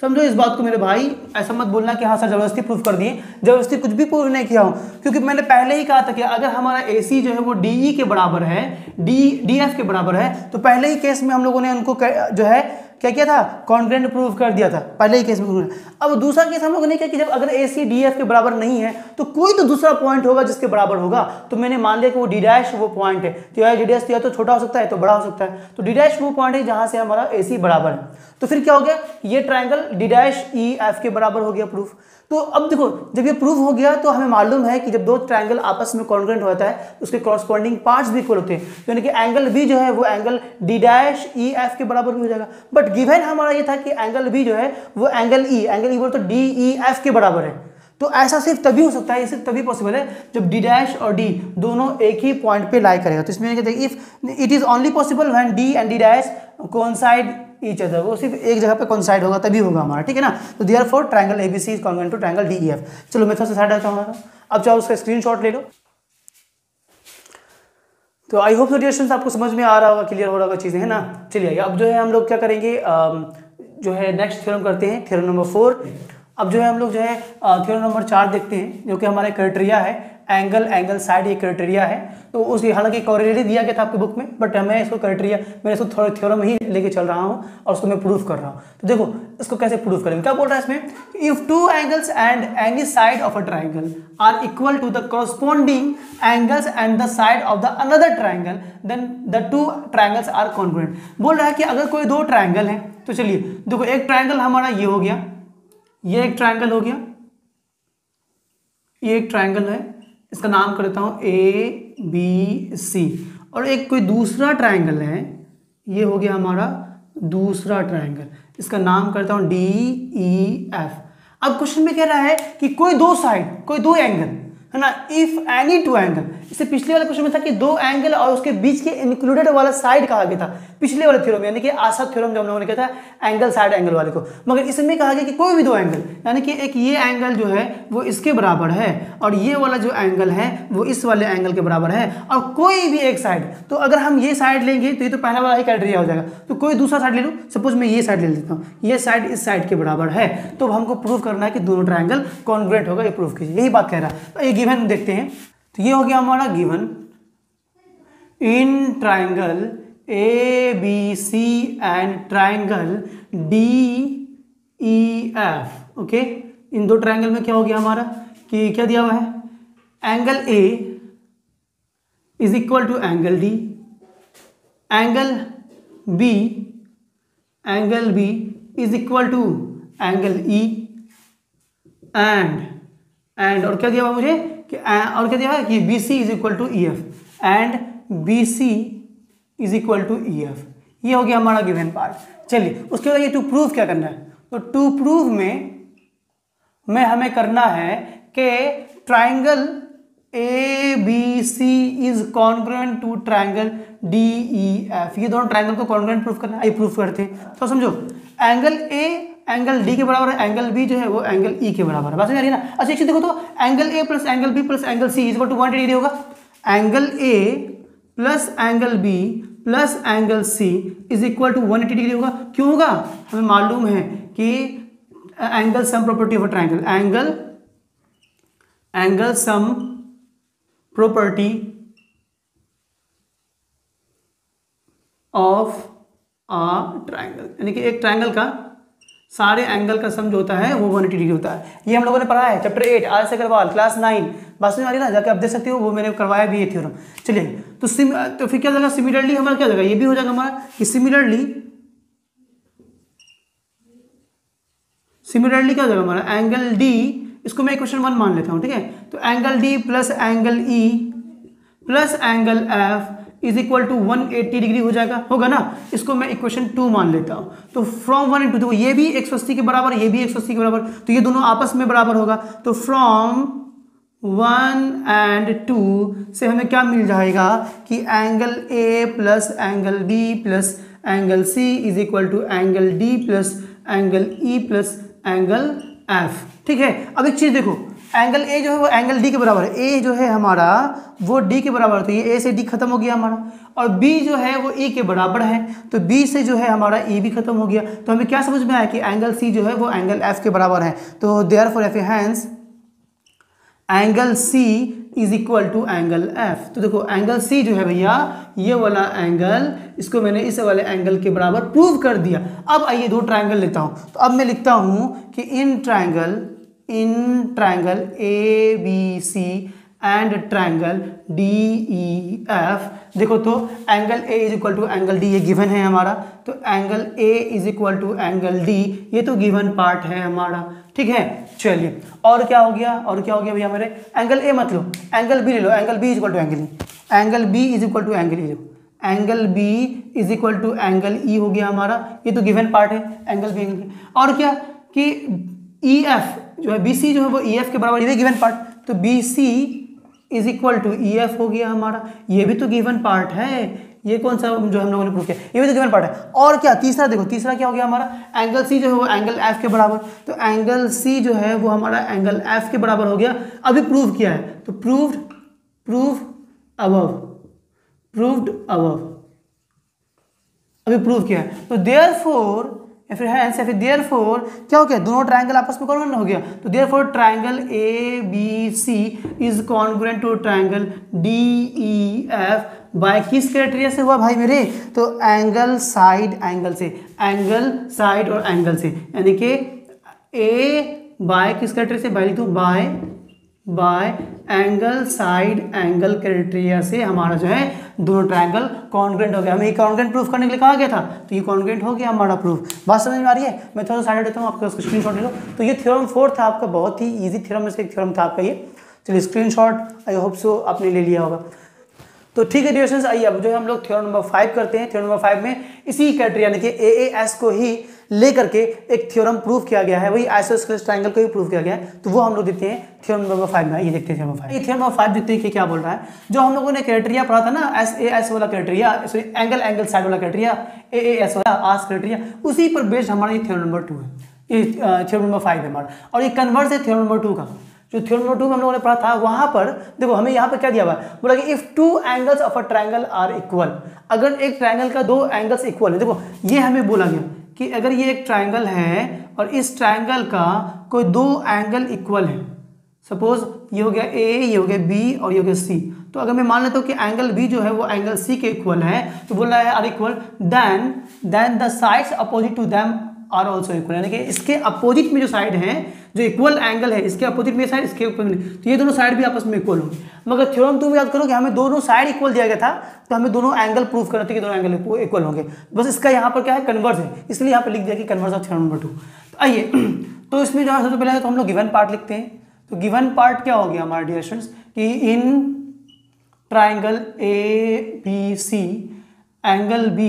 समझो इस बात को मेरे भाई, ऐसा मत बोलना कि हाँ सर जबरदस्ती प्रूफ कर दिए, जबरदस्ती कुछ भी प्रूफ नहीं किया हूं, क्योंकि मैंने पहले ही कहा था कि अगर हमारा AC जो है वो DE के बराबर है, DF के बराबर है, तो पहले ही केस में हम लोगों ने उनको जो है क्या किया था, कॉन्ग्रुएंट प्रूव कर दिया था पहले ही केस में। अब दूसरा केस हम लोगों ने क्या कि जब अगर AC DF के बराबर नहीं है तो कोई तो दूसरा पॉइंट होगा जिसके बराबर होगा, तो मैंने मान लिया कि वो D' वो पॉइंट है, तो यार D' या तो छोटा हो सकता है तो बड़ा हो सकता है, तो D' वो पॉइंट है जहां से हमारा AC बराबर है। तो फिर क्या हो गया, ये ट्रायंगल D'(EF) के बराबर हो गया प्रूफ। तो अब देखो जब ये प्रूफ हो गया तो हमें मालूम है कि जब दो ट्रायंगल आपस में कॉन्ग्रुएंट होता है उसके कॉरस्पॉन्डिंग पार्ट्स भी इक्वल होते हैं, यानी कि एंगल B जो है वो एंगल D'(EF) के बराबर भी हो जाएगा। बट गिवन हमारा ये था कि एंगल B जो है वो एंगल E बोले तो DEF के बराबर है। तो ऐसा सिर्फ तभी हो सकता है, ये सिर्फ तभी पॉसिबल है जब D' और D दोनों एक ही पॉइंट पे लाई करेगा। तो इसमें कहते हैं if it is only possible when D and D' coincide each other, वो सिर्फ एक जगह पे कोइंसाइड होगा तभी होगा हमारा, ठीक है ना। तो therefore triangle ABC is congruent to triangle DEF। चलो मैं थोड़ा सा साइड आता हूं, अब चाहो उसका स्क्रीनशॉट ले लो। तो आई होप डियर स्टूडेंट्स आपको समझ में आ रहा होगा, क्लियर हो रहा होगा चीजें, है ना। चलिए अब जो है हम लोग क्या करेंगे, जो है नेक्स्ट थ्योरम करते हैं, थ्योरम नंबर 4। अब जो है हम लोग जो है थ्योरम नंबर 4 देखते हैं, जो कि हमारा क्राइटेरिया है एंगल साइड, ये क्राइटेरिया है। तो उसकी हालांकि कोरिलेट दिया गया था आपके बुक में, बट मैं इसको क्राइटेरिया, मैं इसको थोड़ा थ्योरम ही लेके चल रहा हूँ और उसको मैं प्रूफ कर रहा हूँ। तो देखो इसको कैसे प्रूफ करेंगे, क्या बोल रहा है इसमें, if two angles and any side of a triangle are equal to the corresponding angles and the side of the another triangle then the two triangles are congruent. बोल रहा है कि अगर कोई दो ट्राइंगल है, तो चलिए देखो एक ट्राइंगल हमारा ये हो गया, ये एक ट्राइंगल हो गया, ये एक ट्राइंगल है, इसका नाम कर देता हूं ABC, और एक कोई दूसरा ट्राइंगल है ये हो गया हमारा दूसरा ट्रायंगल, इसका नाम करता हूं DEF। अब क्वेश्चन में कह रहा है कि कोई दो साइड, कोई दो एंगल है ना, इफ एनी टू एंगल, इससे पिछले वाले क्वेश्चन में था कि दो एंगल और उसके बीच के इंक्लूडेड वाला साइड कहा गया था पिछले वाले थ्योरम, यानी कि आशा थ्योरम जो हम लोगों ने कहा था एंगल साइड एंगल वाले को। मगर इसमें कहा गया कि कोई भी दो एंगल, यानी कि एक ये एंगल जो है वो इसके बराबर है और ये वाला जो एंगल है वो इस वाले एंगल के बराबर है, और कोई भी एक साइड, तो अगर हम ये साइड लेंगे तो ये तो पहला वाला ही क्राइटेरिया हो जाएगा, तो कोई दूसरा साइड ले लूँ, सपोज मैं ये साइड ले लेता हूँ, ये साइड इस साइड के बराबर है, तो हमको प्रूव करना है कि दोनों ट्रायंगल कॉन्ग्रुएंट होगा, ये प्रूव कीजिए, यही बात कह रहा है। तो ये गिवन देखते हैं, तो ये हो गया हमारा given in triangle ABC and triangle DEF। Okay, इन दो ट्रायंगल में क्या हो गया हमारा कि क्या दिया हुआ है, angle A is equal to angle D, angle B is equal to angle E, and और क्या दिया हुआ मुझे कि और क्या दिया है कि BC is equal to EF and BC is equal to EF। ये हो गया हमारा गिवन पार्ट। चलिए उसके बाद ये टू प्रूव क्या करना है, तो टू प्रूव में हमें करना है कि triangle ABC is congruent to triangle DEF। ये दोनों ट्रायंगल को कॉन्ग्रुएंट प्रूव करना है, ये प्रूफ करते हैं। तो समझो एंगल A एंगल D के बराबर है, एंगल B जो है वो एंगल E के बराबर है, बात समझ आ रही है ना। अच्छा एक चीज देखो, तो angle A plus angle B plus angle C is equal to 180 degree होगा, angle A plus angle B plus angle C is equal to 180 degree होगा। क्यों होगा, हमें मालूम है कि angle sum property of a triangle, angle sum property of a triangle, यानी कि एक ट्रायंगल का सारे एंगल का सम जो होता है वो 180 डिग्री होता है। ये हम लोगों ने पढ़ा है चैप्टर 8 आर अग्रवाल क्लास 9, बस में आ रही ना, जाके आप देख सकते हो, वो मैंने करवाया भी ये थ्योरम। चलिए तो फिर क्या जाएगा, सिमिलरली हमारा क्या जाएगा, ये भी हो जाएगा हमारा कि सिमिलरली क्या हो जाएगा हमारा एंगल D, इसको मैं इक्वेशन 1 मान लेता हूँ, ठीक है। तो angle D plus angle E plus angle F is equal to 180 degree हो जाएगा, होगा ना। इसको मैं इक्वेशन 2 मान लेता हूं, तो फ्रॉम 1 इंटू, देखो ये भी 180 के बराबर, ये भी 180 के बराबर, तो ये दोनों आपस में बराबर होगा। तो फ्रॉम 1 एंड 2 से हमें क्या मिल जाएगा कि angle A plus angle B plus angle C is equal to angle D plus angle E plus angle F, ठीक है। अब एक चीज देखो, एंगल A जो है वो एंगल D के बराबर है, A जो है हमारा वो D के बराबर है, तो ये A से D खत्म हो गया हमारा, और B जो है वो E के बराबर है, तो B से जो है हमारा E भी खत्म हो गया। तो हमें क्या समझ में आया कि एंगल C जो है वो एंगल F के बराबर है, तो therefore hence angle C is equal to angle F। तो देखो एंगल C जो है भैया ये वाला एंगल, इसको मैंने इस वाले एंगल के बराबर प्रूव कर दिया। अब आइए दो ट्रायंगल लेता हूं, तो अब मैं लिखता हूं कि in triangle ABC and triangle DEF, देखो तो angle A is equal to angle D ये गिवन है हमारा, तो angle A is equal to angle D ये तो गिवन पार्ट है हमारा, ठीक है। चलिए और क्या हो गया, भैया मेरे एंगल A मत लो, एंगल B ले लो, angle B is equal to angle E, angle B is equal to angle E, angle B is equal to angle E हो गया हमारा, ये तो गिवन पार्ट है एंगल B। और क्या कि EF जो है BC जो है वो EF के बराबर, ये भी गिवन पार्ट, तो BC is equal to EF हो गया हमारा, ये भी तो गिवन पार्ट है। ये कौन सा जो हम लोगों ने प्रूव किया, ये भी तो गिवन पार्ट है। और क्या तीसरा देखो, तीसरा क्या हो गया हमारा, एंगल C जो है वो एंगल F के बराबर, तो एंगल C जो है वो हमारा एंगल F के बराबर हो गया, अभी प्रूव किया है, तो प्रूव्ड अभी प्रूव किया है। तो देयरफॉर देयरफॉर क्या हो गया, दोनों ट्रायंगल आपस में कॉन्ग्रुएंट हो गया, तो therefore triangle ABC is congruent to triangle DEF by किस क्राइटेरिया से हुआ भाई मेरे, तो एंगल साइड और एंगल से, यानी कि A बाय किस क्राइटेरिया से, बाय लिख दो bye angle side angle criteria से हमारा जो है दोनों ट्रायंगल कॉन्ग्रुएंट हो गया। हमें ये कॉन्ग्रुएंट प्रूफ करने के लिए कहा गया था, तो ये कॉन्ग्रुएंट हो गया हमारा प्रूफ। बात समझ में आ रही है, मैं थोड़ा सा साइड देता हूँ, आपका स्क्रीनशॉट ले लो। तो ये थ्योरम 4 था आपका, बहुत ही इजी थ्योरम में से एक थ्योरम था आपका ये। चलिए स्क्रीनशॉट आई होप सो आपने ले लिया होगा। तो ठीक है डियर स्टूडेंट्स, आइए अब जो है हम लोग थ्योरम नंबर 5 करते हैं। थ्योरम नंबर 5 में इसी क्राइटेरिया यानी कि AAS को ही लेकर के एक थ्योरम प्रूव किया गया है, वही आइसोस्केलेस ट्रायंगल को ही प्रूव किया गया है। तो वो हम लोग देखते हैं थ्योरम नंबर 5 में। ये देखते हैं थ्योरम नंबर 5। थ्योरम नंबर 5 देखते हैं कि क्या बोल रहा है। जो हम लोगों ने क्राइटेरिया पढ़ा था ना, SAS वाला क्राइटेरिया, सॉरी एंगल साइड वाला क्राइटेरिया, AAS वाला आर्स क्राइटेरिया, उसी पर बेस्ड हमारा ये थ्योरम नंबर 2 है, ये थ्योरम नंबर 5 है हमारा। और ये कन्वर्स है थ्योरम नंबर 2 का। जो थ्योरम नंबर 2 में हम लोगों ने पढ़ा था, वहां पर देखो हमें यहाँ पर क्या दिया हुआ है, बोला कि if 2 angles of a triangle are equal, अगर एक ट्रायंगल का 2 एंगल्स इक्वल है। देखो ये हमें बोला गया कि अगर ये एक ट्रायंगल है और इस ट्रायंगल का कोई 2 एंगल इक्वल है, सपोज ये हो गया A, ये हो गया B और ये हो गया C, तो अगर मैं मान लेता हूँ कि एंगल B जो है वो एंगल C के इक्वल है, तो बोल रहा है are equal, then the sides opposite to them are also equal, यानी कि इसके अपोजिट में जो साइड है, जो इक्वल एंगल है, इसके अपोजिट में साइड, इसके ऊपर में, तो ये दोनों साइड भी आपस में इक्वल होंगे। मगर थ्योरम तुम याद करो कि हमें दोनों साइड इक्वल दिया गया था, तो हमें दोनों एंगल प्रूव करना था कि दोनों एंगल इक्वल होंगे। बस इसका यहाँ पर क्या है, कन्वर्स है, इसलिए यहाँ पर लिख दिया कि कन्वर्स ऑफ थ्योरम नंबर 2। तो आइए तो इसमें जो है सबसे पहले तो हम लोग गिवन पार्ट लिखते हैं। तो गिवन पार्ट क्या हो गया हमारे डियर स्टूडेंट्स कि in triangle ABC angle B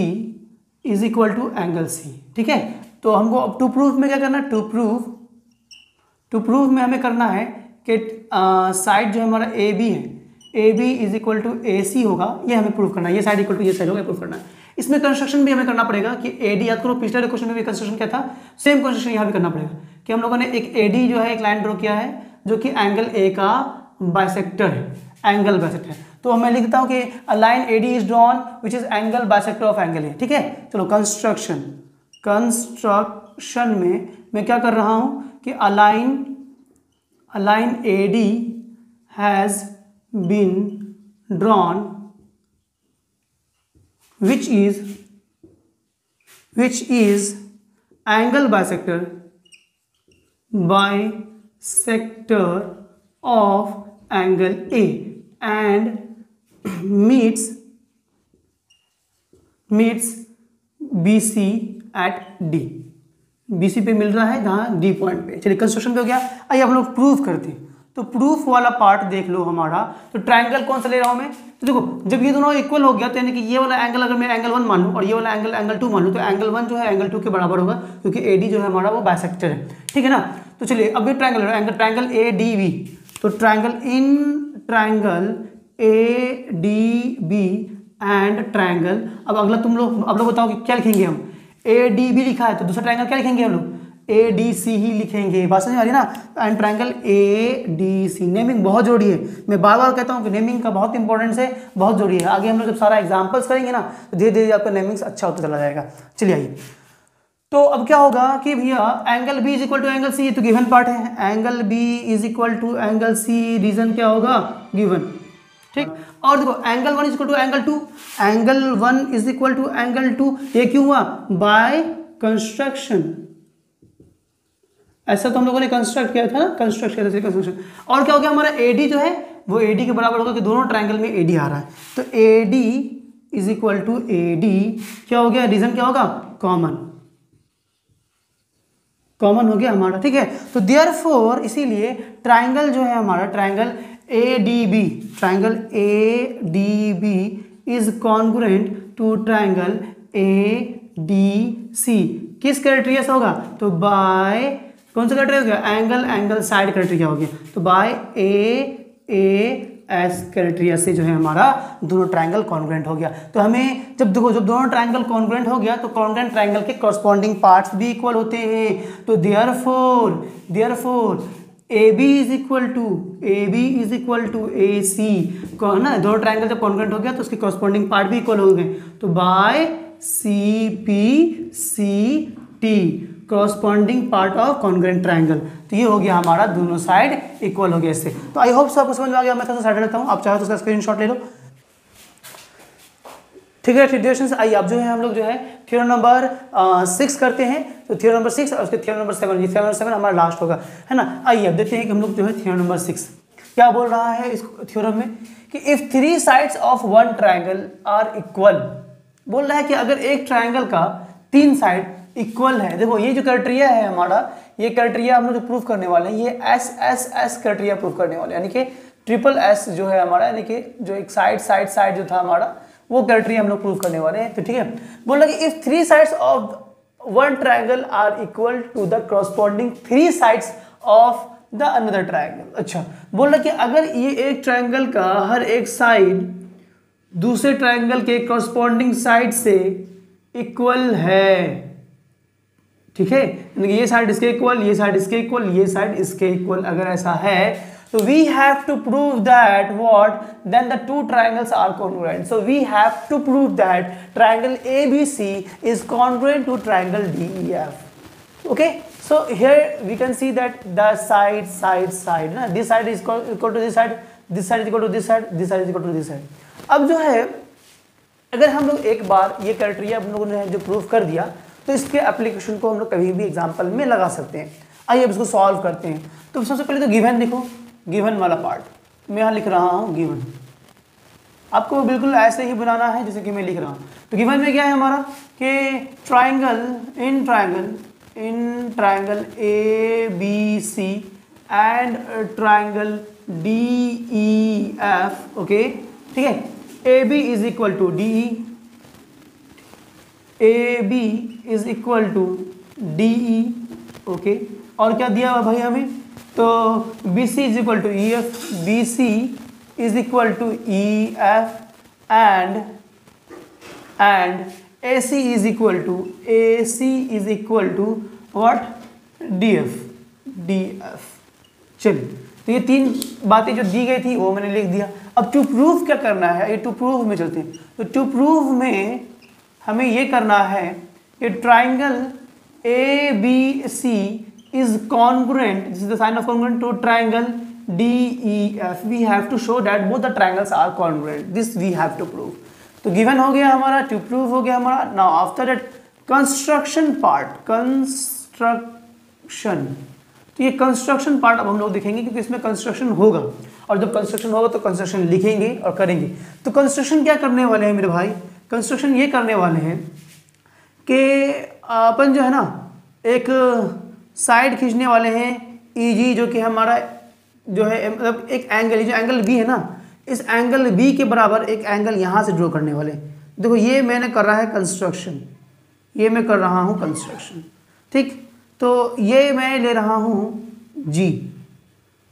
is equal to angle C, ठीक है। तो हमको अब टू प्रूफ में क्या करना है, टू प्रूफ में हमें करना है कि साइड जो हमारा AB है, AB is equal to AC होगा, ये हमें प्रूफ करना है, ये साइड इक्वल टू ये साइड होगा, प्रूफ करना है। इसमें कंस्ट्रक्शन भी हमें करना पड़ेगा कि AD, याद करो पिछले क्वेश्चन में भी कंस्ट्रक्शन क्या था, सेम कंस्ट्रक्शन यहाँ भी करना पड़ेगा कि हम लोगों ने एक AD जो है एक लाइन ड्रॉ किया है जो कि एंगल A का बाइसेक्टर है, एंगल बाइसेक्टर है। तो मैं लिख देता हूँ कि a line AD is drawn which is angle bisector of angle A, ठीक है। चलो कंस्ट्रक्शन में मैं क्या कर रहा हूँ कि a line AD has been drawn which is angle bisector of angle A and meets BC at D। BC पे मिल रहा है जहाँ D पॉइंट पे। चलिए कंस्ट्रक्शन पे हो गया, आइए हम लोग प्रूफ करते हैं। तो प्रूफ वाला पार्ट देख लो हमारा। तो ट्रायंगल कौन सा ले रहा हूं मैं, तो देखो जब ये दोनों इक्वल हो गया तो यानी कि ये वाला एंगल अगर मैं एंगल 1 मान लूं और ये वाला एंगल 2 मान लूं, तो एंगल 1 जो है एंगल 2 के बराबर होगा, क्योंकि AD जो है हमारा वो बाइसेक्टर है, ठीक है ना। तो चलिए अब ये ट्रायंगल ADB, तो ट्रायंगल ADB एंड ट्रायंगल, अब अगला तुम लोग अब लोग बताओ कि क्या लिखेंगे हम, ADB लिखा है तो दूसरा ट्रायंगल क्या लिखेंगे हम लोग, ADC ही लिखेंगे, बात समझ आ रही है ना। एंड ट्रायंगल ADC, नेमिंग बहुत जरूरी है, मैं बार बार कहता हूँ कि नेमिंग का बहुत इंपॉर्टेंस है, बहुत जरूरी है। आगे हम लोग जब सारा एग्जांपल्स करेंगे ना तो धीरे धीरे आपका नेमिंग्स अच्छा होता चला जाएगा। चलिए आइए, तो अब क्या होगा कि भैया angle B is equal to angle C, ये तो गिवन पार्ट है, angle B is equal to angle C, reason क्या होगा, गिवन, ठीक। और देखो angle 1 is equal to angle 2, angle 1 is equal to angle 2, ये क्यों हुआ, बाय कंस्ट्रक्शन। ऐसा तो हम लोगों ने कंस्ट्रक्ट किया था ना, कंस्ट्रक्शन। और क्या हो गया हमारा AD जो है वो AD के बराबर होगा कि दोनों ट्रायंगल में AD आ रहा है, तो AD is equal to AD क्या हो गया, रीजन क्या होगा, कॉमन हो गया हमारा, ठीक है। तो देयरफॉर इसीलिए ट्रायंगल जो है हमारा, triangle ADB is congruent to triangle ADC, किस क्राइटेरिया से होगा, तो बाय कौन सा क्राइटेरिया हो गया, एंगल साइड क्राइटेरिया हो गया, तो बाय AAS क्राइटेरिया से जो है हमारा दोनों ट्रायंगल कॉन्ग्रुएंट हो गया। तो हमें जब दोनों ट्रायंगल कॉन्ग्रुएंट हो गया तो कॉन्ग्रुएंट ट्रायंगल के कॉरस्पॉन्डिंग पार्ट्स भी इक्वल होते हैं। तो therefore AB is equal to AC, ना, दोनों ट्रायंगल जब कॉन्ग्रुएंट हो गया तो उसके कॉरस्पॉन्डिंग पार्ट भी इक्वल हो गए, तो by CPCT, corresponding part of congruent triangle. तो ये हो गया हमारा दोनों साइड इक्वल हो गया इससे। तो आई होप आपको समझ में आ गया, मैं थोड़ा सा साइड रहता हूँ, आप चाहो तो उसका स्क्रीनशॉट ले लो, ठीक है। ट्रेडिशंस आइए अब जो है हम लोग जो है थ्योरम नंबर 6 करते हैं। तो थ्योरम नंबर 6 और उसके थ्योरम नंबर 7, ये थ्योरम नंबर 7 हमारा लास्ट होगा, है ना। आइए अब देखते हैं कि हम लोग जो है थ्योरम नंबर 6 क्या बोल रहा है इस थ्योरम में, कि if 3 sides of one triangle are equal, बोल रहा है कि अगर एक ट्रायंगल का 3 साइड इक्वल है। देखो ये जो क्राइटेरिया है हमारा, ये क्राइटेरिया हम लोग जो प्रूफ करने वाले हैं, ये SSS क्राइटेरिया प्रूफ करने वाले हैं, यानी कि ट्रिपल एस जो है हमारा, यानी कि जो एक साइड जो था हमारा, वो क्राइटेरिया हम लोग प्रूव करने वाले हैं। तो ठीक है, बोल रहा कि if 3 sides of one triangle are equal to the corresponding 3 sides of the another triangle. अच्छा, बोल रहा कि अगर ये एक ट्राइंगल का हर एक साइड दूसरे ट्राइंगल के कॉरस्पॉन्डिंग साइड से इक्वल है, ठीक है, यानी कि ये साइड इसके इक्वल, ये साइड इसके इक्वल, ये साइड इसके इक्वल, अगर ऐसा है तो we have to prove that what, then the two triangles are congruent. So we have to prove that triangle ABC is congruent to triangle DEF. Okay, so here we can see that the side na? This side is equal to this side is equal to this side, this side is equal to this side. अब जो है अगर हम लोग एक बार ये criteria हम लोगों ने जो प्रूव कर दिया तो इसके एप्लीकेशन को हम लोग कभी भी एग्जाम्पल में लगा सकते हैं। आइए अब इसको सॉल्व करते हैं। तो सबसे पहले तो गिवन देखो, गिवन वाला पार्ट मैं यहाँ लिख रहा हूँ गिवन, आपको बिल्कुल ऐसे ही बनाना है जैसे कि मैं लिख रहा हूँ। तो गिवन में क्या है हमारा कि in triangle ABC and triangle DEF, okay, ठीक है, AB is equal to DE, AB is equal to DE, okay, और क्या दिया हुआ भाई हमें, तो BC is equal to EF, BC is equal to EF and AC is equal to what, DF। चलिए, तो ये 3 बातें जो दी गई थी वो मैंने लिख दिया। अब टू प्रूव क्या करना है, ये टू प्रूव में चलते हैं। तो टू प्रूव में हमें ये करना है कि triangle ABC is congruent, this is the sign of congruent, to triangle DEF. We have to show that both the triangles are congruent. This we have to prove. तो given हो गया हमारा, to prove हो गया हमारा। Now after that construction part, तो ये construction part अब हम लोग देखेंगे क्योंकि इसमें कंस्ट्रक्शन होगा, और जब कंस्ट्रक्शन होगा तो कंस्ट्रक्शन लिखेंगे और करेंगे। तो कंस्ट्रक्शन क्या करने वाले हैं मेरे भाई, कंस्ट्रक्शन ये करने वाले हैं कि अपन जो है ना एक साइड खींचने वाले हैं EG, जो कि हमारा जो है मतलब एक एंगल, जो एंगल B है ना, इस एंगल B के बराबर एक एंगल यहाँ से ड्रॉ करने वाले। देखो ये मैंने कर रहा है कंस्ट्रक्शन, ये मैं कर रहा हूँ कंस्ट्रक्शन, ठीक। तो ये मैं ले रहा हूँ G,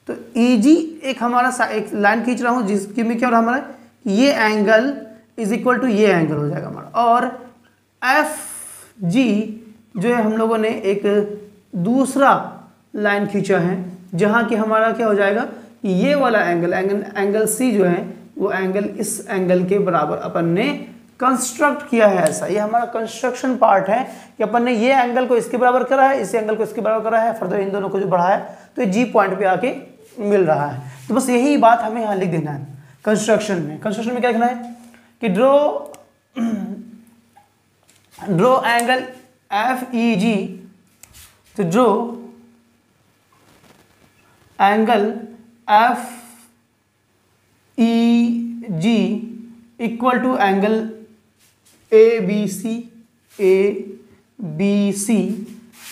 तो EG एक हमारा एक लाइन खींच रहा हूँ जिसके में क्या हो रहा है हमारा, ये एंगल इज इक्वल टू ये एंगल हो जाएगा हमारा। और FG जो है हम लोगों ने एक दूसरा लाइन खींचा है जहाँ कि हमारा क्या हो जाएगा, ये वाला एंगल C जो है वो एंगल इस एंगल के बराबर अपन ने कंस्ट्रक्ट किया है। ऐसा ये हमारा कंस्ट्रक्शन पार्ट है कि अपन ने ये एंगल को इसके बराबर करा है, इस एंगल को इसके बराबर करा है, फर्दर इन दोनों को जो बढ़ाया तो ये G पॉइंट पे आके मिल रहा है। तो बस यही बात हमें यहाँ लिख देना है कंस्ट्रक्शन में। कंस्ट्रक्शन में क्या लिखना है कि ड्रॉ एंगल FEG, तो draw angle FEG equal to angle ABC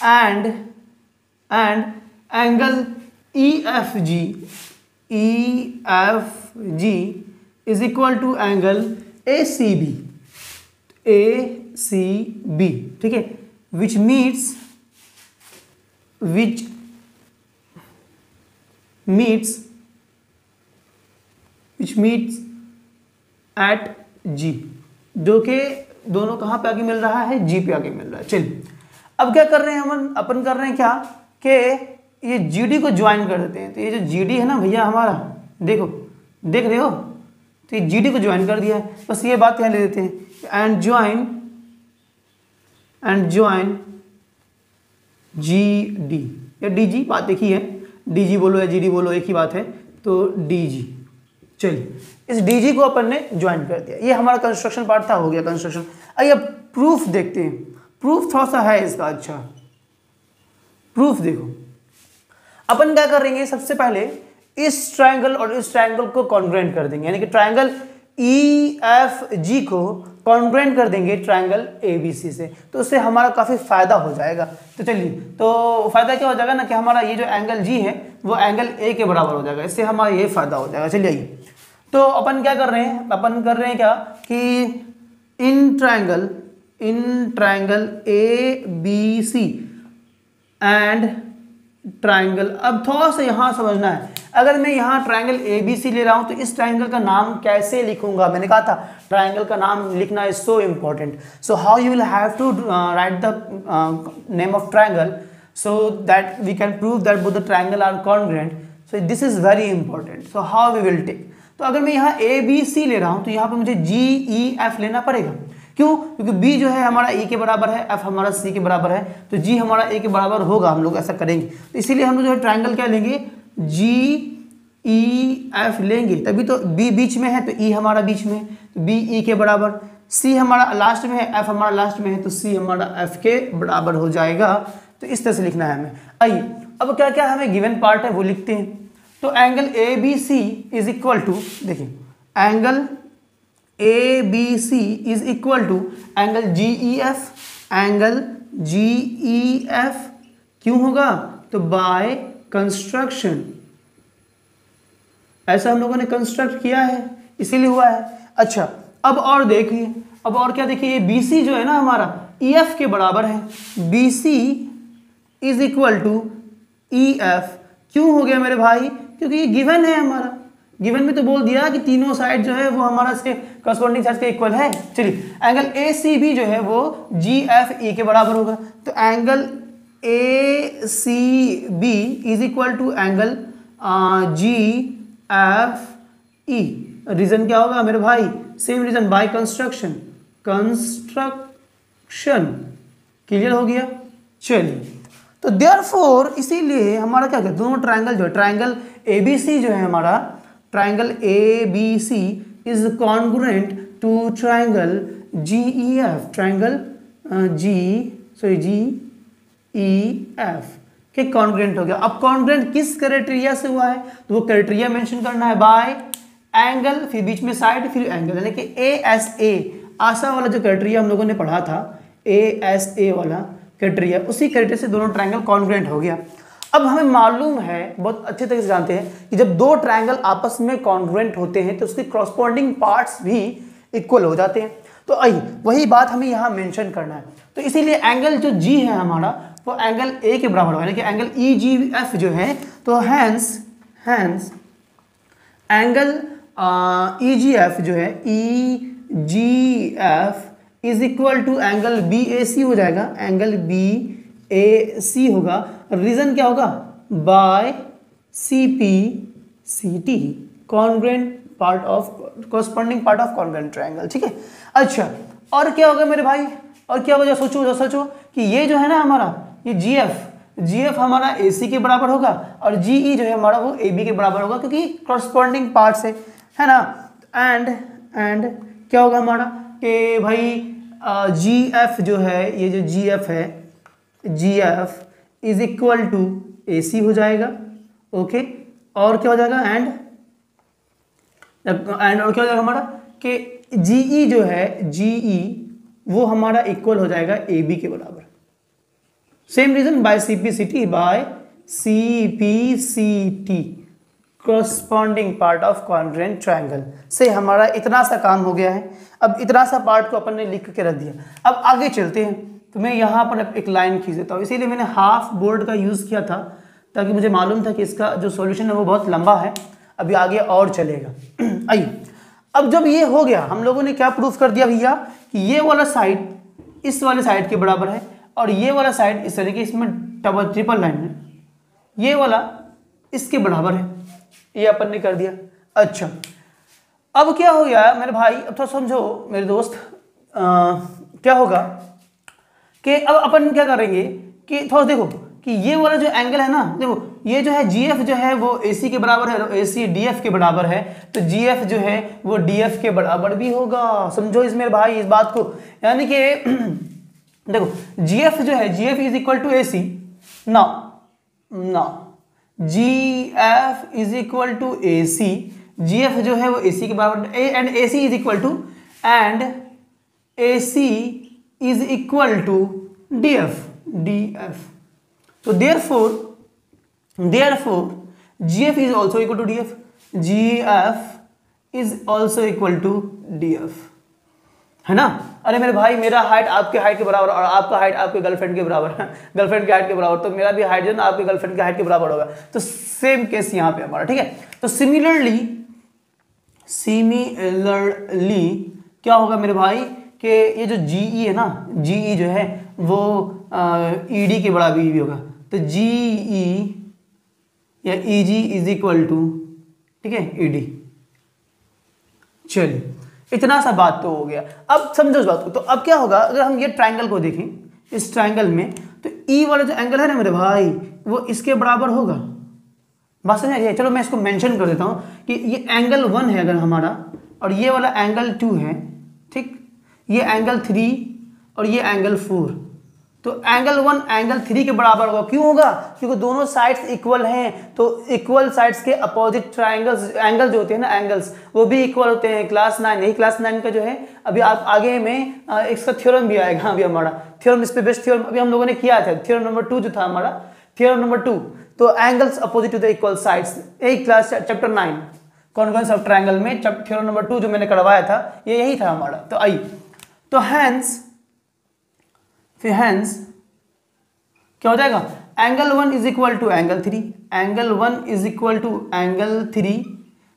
and angle EFG is equal to angle ACB, ठीक है, which meets at G, जो कि दोनों कहाँ पे आके मिल रहा है, G पे आके मिल रहा है। चलिए अब क्या कर रहे हैं अपन कर रहे हैं क्या कि ये GD को ज्वाइन कर देते हैं। तो ये जो GD है ना भैया हमारा, देख रहे हो, तो ये GD को ज्वाइन कर दिया है। बस ये बात यहाँ ले देते हैं एंड ज्वाइन GD या DG, बात देखी है, DG बोलो या GD बोलो एक ही बात है, तो DG। चलिए इस DG को अपन ने ज्वाइन कर दिया। ये हमारा कंस्ट्रक्शन पार्ट था, हो गया कंस्ट्रक्शन। आइए अब प्रूफ देखते हैं। प्रूफ थोड़ा सा है इसका। अच्छा प्रूफ देखो, अपन क्या करेंगे, सबसे पहले इस ट्रायंगल और इस ट्रायंगल को कॉन्ग्रुएंट कर देंगे, यानी कि ट्रायंगल ई एफ जी को कॉन्ग्रुएंट कर देंगे ट्रायंगल ए बी सी से, तो उससे हमारा काफ़ी फायदा हो जाएगा। तो चलिए, तो फायदा क्या हो जाएगा ना कि हमारा ये जो एंगल जी है वो एंगल ए के बराबर हो जाएगा, इससे हमारा ये फायदा हो जाएगा। चलिए आइए, तो अपन क्या कर रहे हैं, अपन कर रहे हैं क्या कि in triangle A B C and triangle, अब थोड़ा सा यहाँ समझना है, अगर मैं यहाँ ट्रायंगल ए बी सी ले रहा हूँ तो इस ट्रायंगल का नाम कैसे लिखूंगा। मैंने कहा था ट्रायंगल का नाम लिखना is so important. So how you will have to write the name of triangle so that we can prove that both the triangle are congruent. So this is very important. So how we will take, तो अगर मैं यहाँ ए B सी ले रहा हूँ तो यहाँ पे मुझे जी ई एफ लेना पड़ेगा। क्यों? क्योंकि बी जो है हमारा ई के बराबर है, एफ हमारा सी के बराबर है, तो जी हमारा ए के बराबर होगा, हम लोग ऐसा करेंगे। तो इसीलिए हम लोग जो है ट्रायंगल क्या लेंगे, जी ई एफ लेंगे, तभी तो बी बीच में है तो ई हमारा बीच में है, तो बी ई के बराबर, सी हमारा लास्ट में है, एफ हमारा लास्ट में है, तो सी हमारा एफ के बराबर हो जाएगा। तो इस तरह से लिखना है हमें। आइए अब क्या क्या हमें गिवन पार्ट है वो लिखते हैं। तो angle A B C is equal to, देखिए angle A B C is equal to angle G E F, angle G E F क्यों होगा, तो बाय कंस्ट्रक्शन, ऐसा हम लोगों ने कंस्ट्रक्ट किया है इसीलिए हुआ है। अच्छा अब और देखिए, अब और क्या देखिए, ये बी सी जो है ना हमारा ई एफ के बराबर है, B C is equal to E F, क्यों हो गया मेरे भाई, क्योंकि ये गिवन है हमारा, गिवन में तो बोल दिया कि तीनों साइड जो है वो हमारा से करस्पॉन्डिंग साइड के इक्वल है। चलिए एंगल ए सी बी जो है वो जी एफ ई के बराबर होगा, तो angle A C B is equal to angle G F E. Reason क्या होगा मेरे भाई, same reason, by construction, construction, clear हो गया। चलिए तो देयरफॉर इसीलिए हमारा क्या कहते हैं, दोनों ट्रायंगल जो है, ट्रायंगल ए बी सी जो है हमारा, triangle A B C is congruent to triangle G E F, triangle G E F के कॉन्ग्रुएंट हो गया। अब कॉन्ग्रुएंट किस क्राइटेरिया से हुआ है, तो वो क्राइटेरिया मेंशन करना है, बाय एंगल, फिर बीच में साइड, फिर एंगल, यानी कि ए एस ए, आशा वाला जो क्राइटेरिया हम लोगों ने पढ़ा था, ए एस ए वाला क्राइटेरिया, उसी क्राइटेरिया से दोनों ट्रायंगल कॉन्ग्रुएंट हो गया। अब हमें मालूम है, बहुत अच्छे तरीके से जानते हैं कि जब दो ट्रायंगल आपस में कॉन्ग्रुएंट होते हैं तो उसके कॉरस्पॉन्डिंग पार्ट्स भी इक्वल हो जाते हैं। तो आइए वही बात हमें यहाँ मेंशन करना है। तो इसीलिए एंगल जो जी है हमारा वो एंगल ए के बराबर होगा, यानी कि एंगल ई जी एफ जो है, तो hence angle E G F जो है, E G F is equal to angle B A C हो जाएगा, एंगल बी ए सी होगा। रीजन क्या होगा, by C P C T, congruent part of, corresponding part of congruent triangle. ठीक है, अच्छा और क्या होगा मेरे भाई, और क्या होगा, सोचो कि ये जो है ना हमारा, ये जी एफ हमारा ए सी के बराबर होगा और जी ई जो है हमारा वो ए बी के बराबर होगा, क्योंकि कॉरस्पॉन्डिंग पार्ट्स है ना। एंड क्या होगा हमारा कि भाई जी एफ जो है, ये जो जी एफ है, G F is equal to A C हो जाएगा। ओके, और क्या हो जाएगा, एंड और क्या हो जाएगा हमारा कि जी ई जो है, जी ई वो हमारा इक्वल हो जाएगा ए बी के बराबर। Same reason, by C P C T, by C P C T, corresponding part of congruent triangle से हमारा इतना सा काम हो गया है। अब इतना सा पार्ट को अपन ने लिख के रख दिया। अब आगे चलते हैं, तो मैं यहाँ पर एक लाइन खींच देता हूँ, इसीलिए मैंने हाफ बोर्ड का यूज़ किया था, ताकि मुझे मालूम था कि इसका जो सॉल्यूशन है वो बहुत लंबा है, अभी आगे और चलेगा। आइए, अब जब ये हो गया, हम लोगों ने क्या प्रूफ कर दिया भैया कि ये वाला साइड इस वाले साइड के बराबर है और ये वाला साइड इस तरीके, इसमें डबल ट्रिपल लाइन है, ये वाला इसके बराबर है, ये अपन ने कर दिया। अच्छा अब क्या हो गया मेरे भाई, अब थोड़ा समझो मेरे दोस्त, क्या होगा कि अब अपन क्या करेंगे कि थोड़ा देखो कि ये वाला जो एंगल है ना, देखो ये जो है जी एफ जो है वो ए सी के बराबर है, ए सी डी एफ के बराबर है, तो जी एफ जो है वो डी एफ के बराबर भी होगा। समझो इस मेरे भाई इस बात को, यानी कि देखो जी एफ जो है, G F is equal to A C, ना G F is equal to A C, GF जो है वो AC के बराबर and AC is equal to DF। तो therefore GF is also equal to DF, GF is also equal to DF, है ना। अरे मेरे भाई, मेरा हाइट आपके हाइट के बराबर और आपका हाइट आपके गर्लफ्रेंड के बराबर है, गर्लफ्रेंड के हाइट के बराबर, तो मेरा भी हाइट जो है ना आपके गर्लफ्रेंड के हाइट के बराबर होगा। तो सेम केस यहाँ पे हमारा, ठीक है। तो सिमिलरली क्या होगा मेरे भाई कि ये जो GE है ना, GE जो है वो ED के बराबर भी होगा। तो GE या EG इज इक्वल टू, ठीक है, ED। चलिए इतना सा बात तो हो गया। अब समझो इस बात को। तो अब क्या होगा अगर हम ये ट्रायंगल को देखें, इस ट्रायंगल में तो E वाला जो एंगल है ना मेरे भाई वो इसके बराबर होगा। बात समझ आ रही है? चलो मैं इसको मेंशन कर देता हूं कि ये एंगल 1 है अगर हमारा, और ये वाला एंगल 2 है, ठीक, ये एंगल 3 और ये एंगल 4। तो एंगल 1 एंगल 3 के बराबर होगा। क्यों होगा? क्योंकि दोनों साइड्स इक्वल हैं। तो इक्वल साइड्स के अपोजिट ट्रायंगल्स, एंगल जो होते हैं ना एंगल्स, वो भी इक्वल होते हैं। क्लास 9, यही क्लास 9 का जो है अभी आप आगे में इसका थ्योरम भी आएगा। अभी हमारा थ्योरम, इस पे बेस्ट थ्योरम अभी हम लोगों ने किया था, थ्योरम नंबर 2 जो था हमारा, थ्योरम नंबर 2। तो angles opposite to the equal sides, यही class chapter 9 congruence of triangle में थ्योरम नंबर 2 जो मैंने करवाया था, ये यही था हमारा। तो आइए, तो हैंस क्या हो जाएगा? Angle 1 is equal to angle 3, angle 1 is equal to angle 3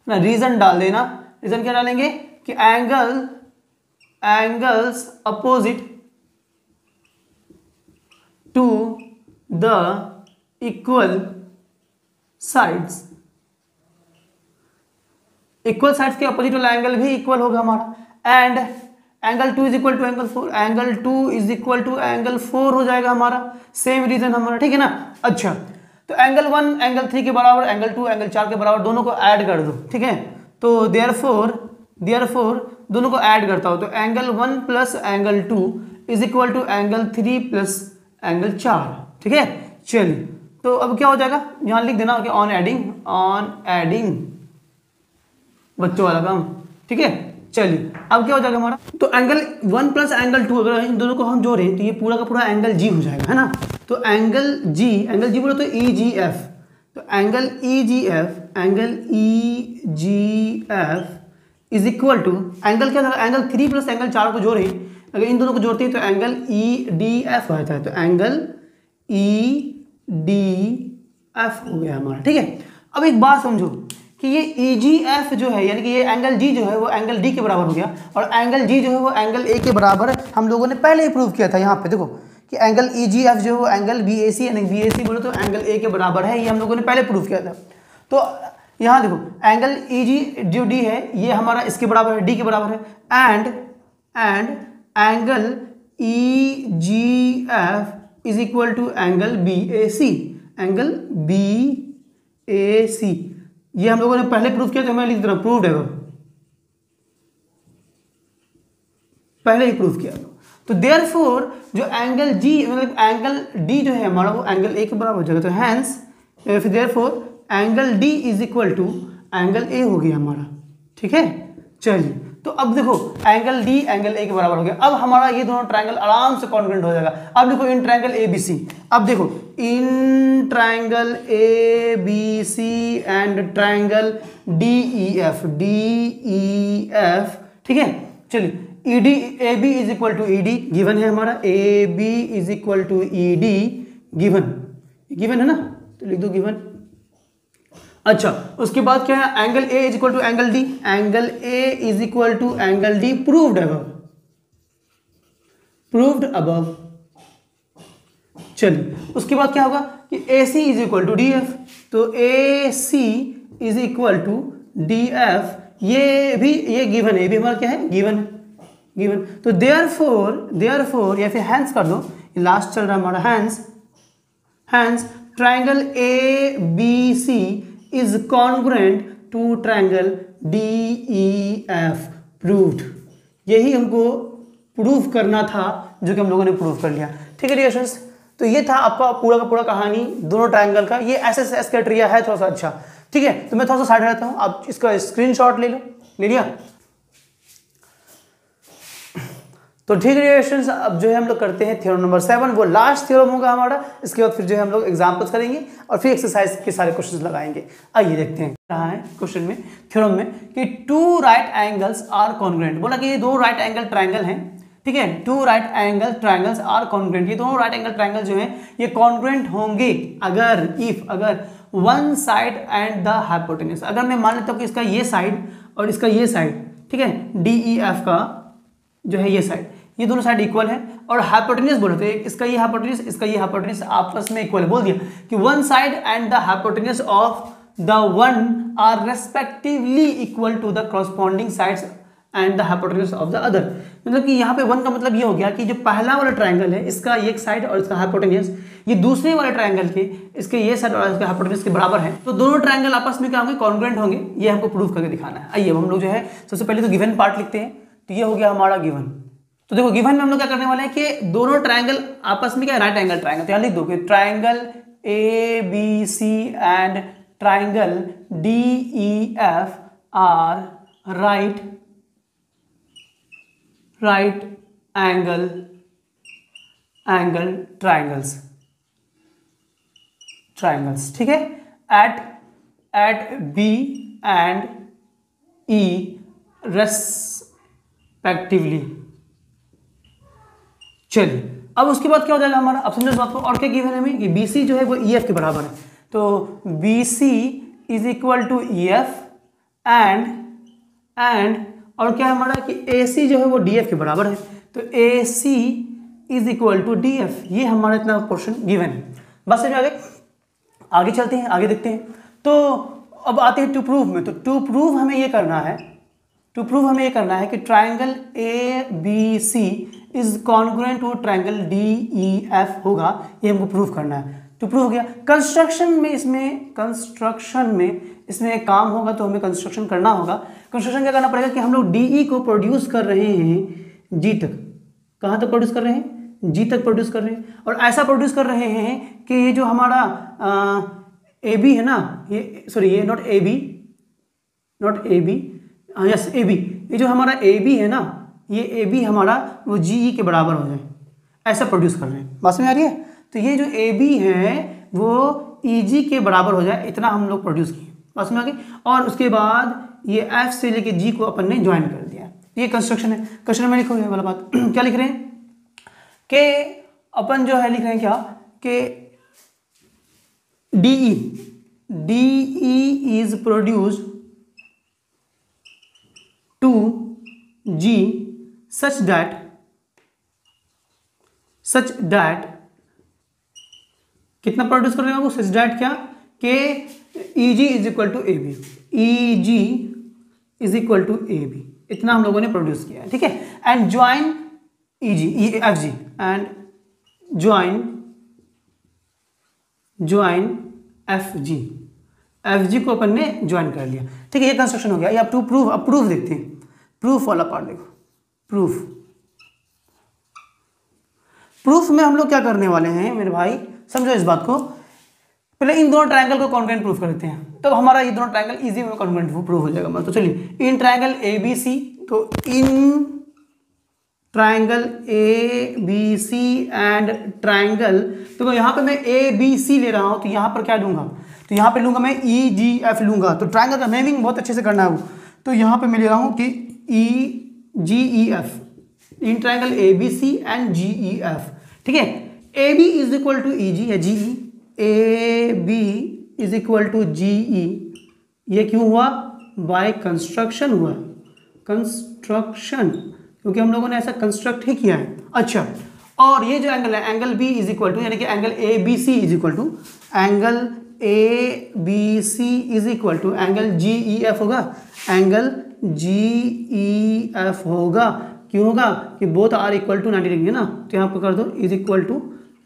ना। रीजन डाल देना। रीजन क्या डालेंगे कि angles opposite to the equal sides, equal sides के अपोजिट वाला एंगल भी इक्वल होगा हमारा। And angle 2 is equal to angle 4, angle 2 is equal to angle 4 हो जाएगा हमारा। सेम रीजन हमारा, ठीक है ना। अच्छा, तो एंगल 1 एंगल 3 के बराबर, एंगल 2 एंगल 4 के बराबर, दोनों को ऐड कर दो, ठीक है। तो देयरफॉर दोनों को ऐड करता हो तो angle 1 plus angle 2 is equal to angle 3 plus angle 4, ठीक है। चलिए, तो अब क्या हो जाएगा, यहां लिख देना कि ऑन एडिंग बच्चों वाला काम, ठीक है। चलिए, अब क्या हो जाएगा हमारा, तो एंगल 1 प्लस एंगल 2 अगर इन दोनों को हम जोड़ें तो ये पूरा का पूरा एंगल G हो जाएगा, है ना। तो एंगल G बोलो तो EGF, तो angle EGF is equal to angle क्या था, एंगल 3 प्लस एंगल 4 को जोड़ें, अगर इन दोनों को जोड़ते हैं तो एंगल EDF आता है। तो एंगल EDF हो गया हमारा, ठीक है। अब एक बात समझो कि ये EGF जो है, यानी कि ये एंगल G जो है वो एंगल D के बराबर हो गया, और एंगल G जो है वो एंगल A के बराबर हम लोगों ने पहले ही प्रूव किया था। यहाँ पे देखो कि एंगल EGF जो है वो एंगल BAC, यानी BAC बोलो तो एंगल A के बराबर है, ये हम लोगों ने पहले प्रूव किया था। तो यहाँ देखो एंगल EG जो D है ये हमारा इसके बराबर है, D के बराबर है। And angle EGF is equal to angle BAC, angle BAC, ये हम लोगों ने पहले प्रूफ किया, तो मैं लिख दे रहा हूं प्रूव्ड है, पहले ही प्रूफ किया। तो देयरफॉर जो एंगल G मतलब एंगल D जो है हमारा वो एंगल A के बराबर हो जाएगा। तो hence therefore angle D is equal to angle A हो गया हमारा, ठीक है। चलिए, तो अब देखो एंगल D एंगल A के बराबर हो गया। अब हमारा ये दोनों ट्रायंगल आराम से कॉन्ग्रुएंट हो जाएगा। अब देखो इन ट्रायंगल ABC, अब देखो in triangle ABC and triangle DEF, ठीक है। चलिए, AB is equal to ED given है हमारा, AB is equal to ED given है ना, तो लिख दो गिवन। अच्छा, उसके बाद क्या है, angle A is equal to angle D, angle A is equal to angle D proved above. चलिए, उसके बाद क्या होगा कि AC is equal to DF, तो AC is equal to DF, ये गिवन है, ये भी हमारा क्या है, गिवन। तो देयरफॉर या फिर हैंस कर दो, लास्ट चल रहा है हमारा hence triangle ABC is congruent to triangle DEF proved. यही हमको प्रूफ करना था जो कि हम लोगों ने प्रूफ कर लिया, ठीक है डियर स्टूडेंट्स। तो ये था आपका पूरा का पूरा कहानी दोनों ट्रायंगल का। ये SSS क्राइटेरिया है थोड़ा सा अच्छा, ठीक है, तो मैं थोड़ा सा साइड रहता हूँ, आप इसका स्क्रीनशॉट ले लो, ले लिया। तो ठीक है स्टूडेंट्स, अब जो है हम लोग करते हैं थ्योरम नंबर 7, वो लास्ट थ्योरम होगा हमारा। इसके बाद फिर जो है हम लोग एग्जाम्पल्स करेंगे और फिर एक्सरसाइज के सारे क्वेश्चंस लगाएंगे। आइए देखते हैं कहा है क्वेश्चन में, थ्योरम में, कि 2 राइट एंगल्स आर कॉन्ग्रुएंट। बोला कि ये 2 राइट एंगल ट्राइंगल हैं, ठीक है, 2 right angle triangles are congruent. ये दोनों राइट एंगल ट्राइंगल जो है ये कॉन्ग्रुएंट होंगे अगर अगर one side and the hypotenuse, अगर मैं मान लेता हूँ कि इसका ये साइड और इसका ये साइड, ठीक है, DEF का जो है ये साइड, ये दोनों साइड इक्वल है, और हाइपोटेन्यूज बोले तो इसका ये हाइपोटेन्यूज, इसका ये हाइपोटेन्यूज आपस में इक्वल है। बोल दिया कि one side and the hypotenuse of the one are respectively equal to the corresponding sides and the hypotenuse of the other. मतलब कि यहाँ पे वन का मतलब ये हो गया कि जो पहला वाला ट्राइंगल है इसका एक साइड और इसका हाइपोटेन्यूज ये दूसरे वाले ट्राइंगल के इसके ये साइड और इसके हाइपोटेन्यूज के बराबर है, तो दोनों ट्राइंगल आपस में क्या होंगे, कॉन्ग्रुएंट होंगे। ये हमको प्रूव करके दिखाना है। आइए हम लोग जो है सबसे पहले तो गिवन पार्ट लिखते हैं। तो ये हो गया हमारा गिवन। तो देखो गिवन में हम लोग क्या करने वाले हैं कि दोनों ट्राइंगल आपस में क्या, राइट एंगल ट्राइंगल। तो यहाँ लिख दो कि triangle ABC and triangle DEF are right angle triangles, ठीक है, at B and E respectively. चलिए अब उसके बाद क्या हो जाएगा हमारा, अब समझो इस बात को। और क्या गिवन है हमें कि BC जो है वो EF के बराबर है, तो BC is equal to EF and और क्या है हमारा कि AC जो है वो DF के बराबर है, तो AC is equal to DF। ये हमारा इतना पोर्शन गिवन है। बस आगे चलते हैं, आगे देखते हैं। तो अब आते हैं टू प्रूव में। तो टू प्रूव हमें ये करना है कि triangle ABC is congruent to triangle DEF होगा, ये हमको प्रूव करना है। तो प्रूव हो गया। कंस्ट्रक्शन में इसमें एक काम होगा, तो हमें कंस्ट्रक्शन करना होगा। कंस्ट्रक्शन क्या करना पड़ेगा कि हम लोग DE को प्रोड्यूस कर रहे हैं G तक। कहाँ तक प्रोड्यूस कर रहे हैं, G तक प्रोड्यूस कर रहे हैं, और ऐसा प्रोड्यूस कर रहे हैं कि ये जो हमारा AB है ना, ये सॉरी ये नॉट AB, यस AB, ये जो हमारा AB है ना, ये AB हमारा वो GE के बराबर हो जाए, ऐसा प्रोड्यूस कर रहे हैं। बात में आ रही है। तो ये जो AB है वो EG के बराबर हो जाए, इतना हम लोग प्रोड्यूस किए। बात में आ गई। और उसके बाद ये F से लेके G को अपन ने ज्वाइन कर दिया। ये कंस्ट्रक्शन है। क्वेश्चन में लिखो ये वाला बात क्या लिख रहे हैं कि अपन जो है लिख रहे हैं क्या कि DE is produced to G such that कितना प्रोड्यूस कर रहे हैं वो, सच दैट क्या कि EG is equal to AB, EG is equal to AB, इतना हम लोगों ने प्रोड्यूस किया है, ठीक है। And join FG and join FG को अपन ने ज्वाइन कर लिया, ठीक है। ये कंस्ट्रक्शन हो गया। ये अब टू प्रूफ, अब प्रूफ देखते हैं। प्रूफ वाला पार्ट देखो। प्रूफ में हम लोग क्या करने वाले हैं मेरे भाई, समझो इस बात को। पहले इन दोनों ट्रायंगल को कॉन्ग्रुएंट प्रूफ कर देते हैं, तब हमारा ये दोनों ट्रायंगल इजी में कॉन्ग्रुएंट प्रूफ हो जाएगा। तो चलिए इन ट्रायंगल ABC, तो इन ट्रायंगल ABC एंड ट्रायंगल, तो यहाँ पे मैं ABC ले रहा हूँ, तो यहाँ पर क्या लूँगा, तो यहाँ पे लूँगा मैं EGF लूँगा। तो ट्रायंगल का नेमिंग बहुत अच्छे से करना है वो। तो यहाँ पे मैं ले रहा हूँ कि EGEF, in triangle ABC and GEF, ठीक है। AB is equal to EG या GE, AB is equal to GE। ये क्यों हुआ, बाय कंस्ट्रक्शन हुआ, कंस्ट्रक्शन, क्योंकि हम लोगों ने ऐसा कंस्ट्रक्ट ही किया है। अच्छा, और ये जो एंगल है, angle B is equal to, यानी कि angle ABC is equal to, angle ABC is equal to angle GEF होगा, एंगल GEF होगा। क्यों होगा कि both are equal to 90 degree है ना, तो यहाँ पर कर दो इज इक्वल टू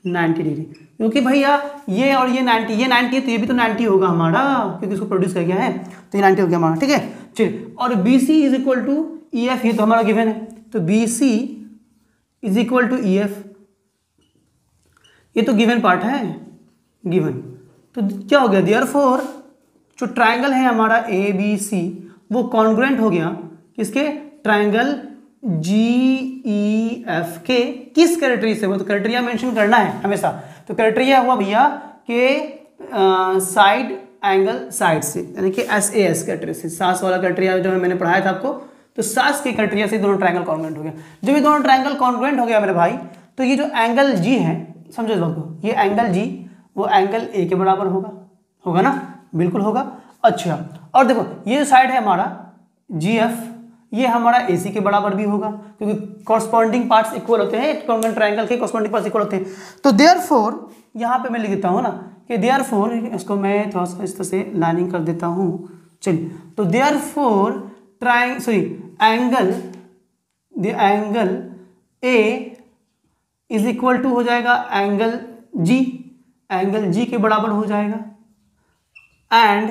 90 डिग्री, क्योंकि भैया ये और ये 90 है, तो ये भी तो 90 होगा हमारा, क्योंकि इसको प्रोड्यूस कर गया है, तो ये 90 हो गया हमारा, ठीक है। चलिए, और BC is equal to EF, ये तो हमारा गिवन है, तो BC is equal to EF, ये तो गिवन पार्ट है, गिवन। तो क्या हो गया, देयरफॉर जो ट्राइंगल है हमारा ए बी सी वो कॉन्ग्रुएंट हो गया किसके, ट्राइंगल जी ई एफ के किस क्राइटेरिया से, वो तो क्राइटेरिया मेंशन करना है हमेशा। तो क्राइटेरिया हुआ भैया के साइड एंगल साइड से, यानी कि एस ए एस क्राइटेरिया से, सास वाला क्राइटेरिया जो है मैंने पढ़ाया था आपको, तो सास के क्राइटेरिया से दोनों ट्राइंगल कॉन्ग्रुएंट हो गया। जब ये दोनों ट्राइंगल कॉन्ग्रुएंट हो गया मेरे भाई, तो ये जो एंगल जी है, समझो इस बात को, ये एंगल जी वो एंगल ए के बराबर होगा ना, बिल्कुल होगा। अच्छा, और देखो ये जो साइड है हमारा जी एफ, ये हमारा ए सी के बराबर भी होगा, क्योंकि कॉरस्पॉन्डिंग पार्ट्स इक्वल होते हैं, कॉन्ग्रुएंट ट्राइंगल के कॉरस्पॉन्डिंग पार्ट्स इक्वल होते हैं। तो देयरफॉर यहाँ पे मैं लिख देता हूँ ना कि देयरफॉर, इसको मैं थोड़ा सा इस तरह से लाइनिंग कर देता हूँ, चलिए। तो therefore angle, the angle A is equal to हो जाएगा एंगल जी के बराबर हो जाएगा। एंड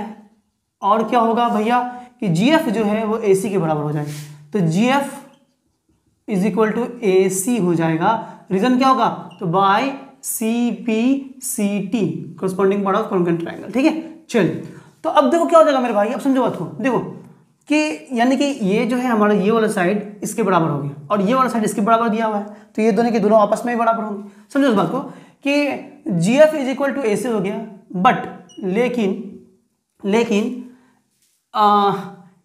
और क्या होगा भैया कि जी एफ जो है वो ए सी के बराबर हो जाएगा। तो G F is equal to A C हो जाएगा। रीजन क्या होगा, तो by C P C T, corresponding part of congruent triangle. ठीक है, चलिए। तो अब देखो क्या हो जाएगा मेरे भाई, अब समझो बात को, देखो कि यानी कि ये जो है हमारा ये वाला साइड इसके बराबर हो गया और ये वाला साइड इसके बराबर दिया हुआ है, तो ये दोनों के दोनों आपस में ही बराबर होंगे। समझो इस बात को कि G F is equal to A C हो गया, बट लेकिन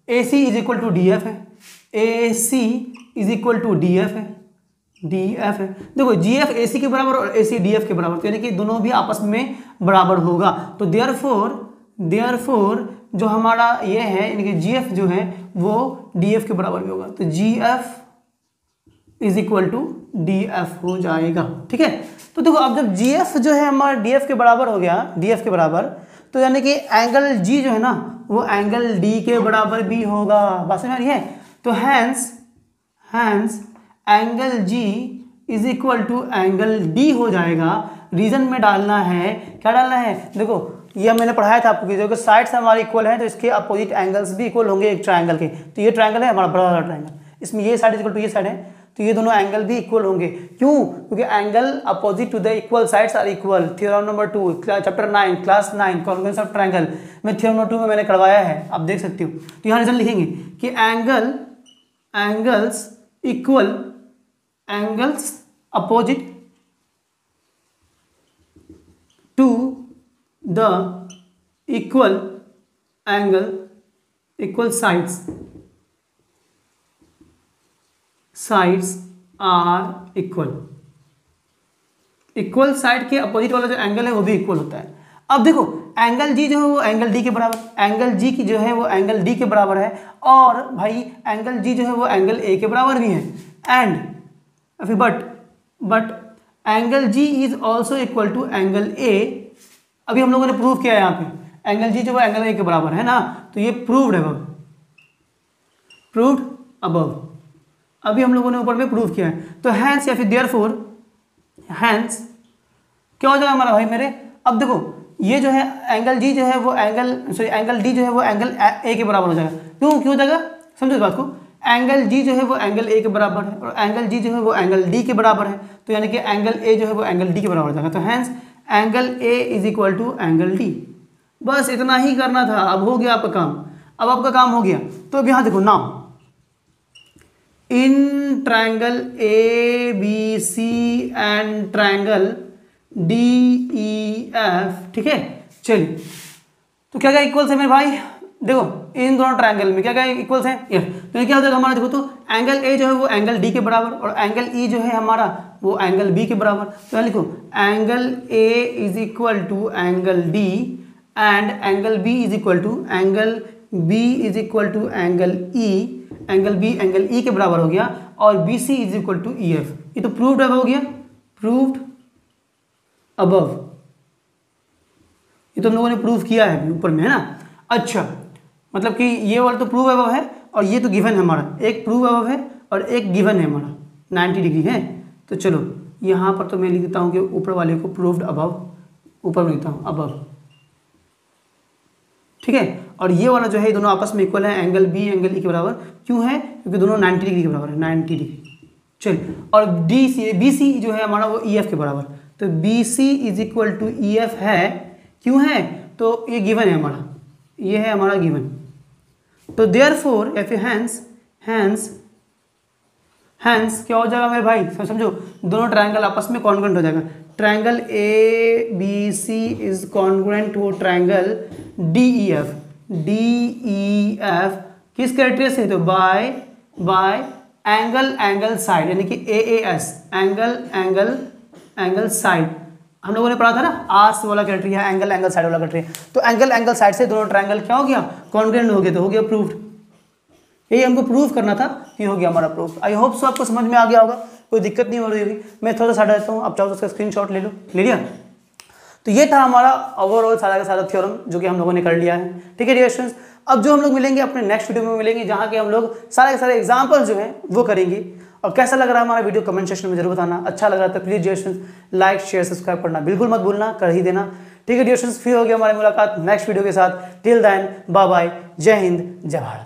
A C is equal to D F है, A C is equal to D F है, देखो जी एफ ए सी के बराबर और ए सी डी एफ के बराबर, तो यानी कि दोनों भी आपस में बराबर होगा। तो देयरफॉर जो हमारा ये है यानी कि जी एफ जो है वो डी एफ के बराबर भी होगा, तो G F is equal to D F हो जाएगा। ठीक है, तो देखो अब जब जी एफ जो है हमारा डी एफ के बराबर हो गया, डी एफ के बराबर, तो यानी कि एंगल जी जो है ना वो एंगल डी के बराबर भी होगा। बात समझ आ रही है? तो hence angle G is equal to angle D हो जाएगा। रीजन में डालना है, क्या डालना है, देखो ये मैंने पढ़ाया था आपको कि जो साइड्स हमारे इक्वल हैं तो इसके अपोजिट एंगल्स भी इक्वल होंगे एक ट्रायंगल के। तो ये ट्रायंगल है हमारा बड़ा वाला ट्रायंगल, इसमें ये साइड इक्वल टू ये साइड है, तो ये दोनों एंगल भी इक्वल होंगे। क्यों? क्योंकि angle opposite to the equal sides are equal. Theorem number 2 chapter 9 class 9 congruence of triangle में थ्योरम नंबर 2 में मैंने करवाया है, आप देख सकते हो। तो यहाँ रीजन लिखेंगे कि angles equal, angles opposite to the equal angle, equal sides are equal। Equal side के अपोजिट वाला जो एंगल है वो भी इक्वल होता है। अब देखो एंगल जी जो है वो एंगल डी के बराबर, एंगल जी की जो है वो एंगल डी के बराबर है, और भाई एंगल जी जो है वो एंगल ए के बराबर भी है। And but angle G is also equal to angle A. अभी हम लोगों ने प्रूव किया है यहाँ पे एंगल जी जो है एंगल ए के बराबर है ना, तो ये प्रूव्ड अबव, अभी हम लोगों ने ऊपर में प्रूव किया है। तो हैंस या फिर देयरफॉर हैंस क्या हो जाएगा हमारा भाई मेरे, अब देखो ये जो है एंगल जी जो है वो एंगल डी जो है वो एंगल ए के बराबर हो जाएगा। क्यों हो जाएगा, समझो इस बात को, एंगल जी जो है वो एंगल ए के बराबर है और एंगल जी जो है वो एंगल डी के बराबर है, तो यानी कि एंगल ए जो है वो एंगल डी के बराबर हो जाएगा। तो hence angle A is equal to angle D. बस इतना ही करना था, अब हो गया आपका काम, अब आपका काम हो गया। तो अब यहाँ देखो now in triangle A B C and triangle D E F, ठीक है। चलिए तो क्या क्या इक्वल्स है मेरे भाई, देखो इन दोनों ट्रायंगल में क्या क्या इक्वल्स हैं, तो ये क्या हो जाएगा हमारा, देखो तो एंगल ए जो है वो एंगल डी के बराबर और एंगल ई जो है हमारा वो एंगल बी के बराबर। तो लिखो angle A is equal to angle D and angle B is equal to angle B is equal to angle E, angle B angle E के बराबर हो गया, और B C is equal to E F. ये तो proved हो गया, proved above, ये तो हम लोगों ने प्रूव किया है ऊपर में, है ना। अच्छा, मतलब कि ये वाला तो प्रूव अबव है और ये तो गिवन है हमारा, एक प्रूव अबव है और एक गिवन है हमारा 90 डिग्री है। तो चलो यहाँ पर तो मैं लिख देता हूँ कि ऊपर वाले को प्रूव्ड अबव, ऊपर में लिखता हूँ अबव, ठीक है। और ये वाला जो है दोनों आपस में इक्वल है, एंगल बी एंगल ई के बराबर। क्यों है? क्योंकि दोनों 90 डिग्री के बराबर है, 90 डिग्री। चलिए, और डी सी बी सी जो है हमारा वो ई एफ के बराबर, तो B C is equal to E F है। क्यों है? तो ये गिवन है हमारा, ये है हमारा गिवन। तो देयरफॉर या फिर हैंस क्या हो जाएगा मेरे भाई, समझो दोनों ट्रायंगल आपस में कॉन्ग्रुएंट हो जाएगा। Triangle A B C is congruent to triangle D E F किस क्राइटेरिया से, तो बाय एंगल साइड, यानी कि AAS एंगल साइड। हम लोगों ने पढ़ा था ना आर्स वाला क्राइटेरिया, एंगल साइड वाला क्राइटेरिया। तो एंगल साइड से दोनों ट्रायंगल क्या हो गया, कॉन्ग्रुएंट हो गया, तो हो गया प्रूव्ड। यही हमको प्रूव करना था, ये हो गया हमारा प्रूफ। आई होप सो आपको समझ में आ गया होगा, कोई दिक्कत नहीं हो रही होगी। मैं थोड़ा सा हटा देता हूँ, आप चाहो तो उसका स्क्रीनशॉट ले लो, ले लिया। तो ये था हमारा ओवरऑल सारा का सारा थ्योरम जो कि हम लोगों ने कर लिया है। ठीक है डियर स्टूडेंट्स, अब जो हम लोग मिलेंगे अपने नेक्स्ट वीडियो में मिलेंगे, जहाँ के हम लोग सारे के सारे एग्जाम्पल जो हैं वो करेंगे। और कैसा लग रहा है हमारा वीडियो कमेंट सेक्शन में जरूर बताना। अच्छा लग रहा था please dear students like share subscribe करना बिल्कुल मत भूलना, कर ही देना। ठीक है डियर स्टूडेंट्स, फिर हो गया हमारी मुलाकात नेक्स्ट वीडियो के साथ। टिल देन बाय बाय, जय हिंद जय भारत।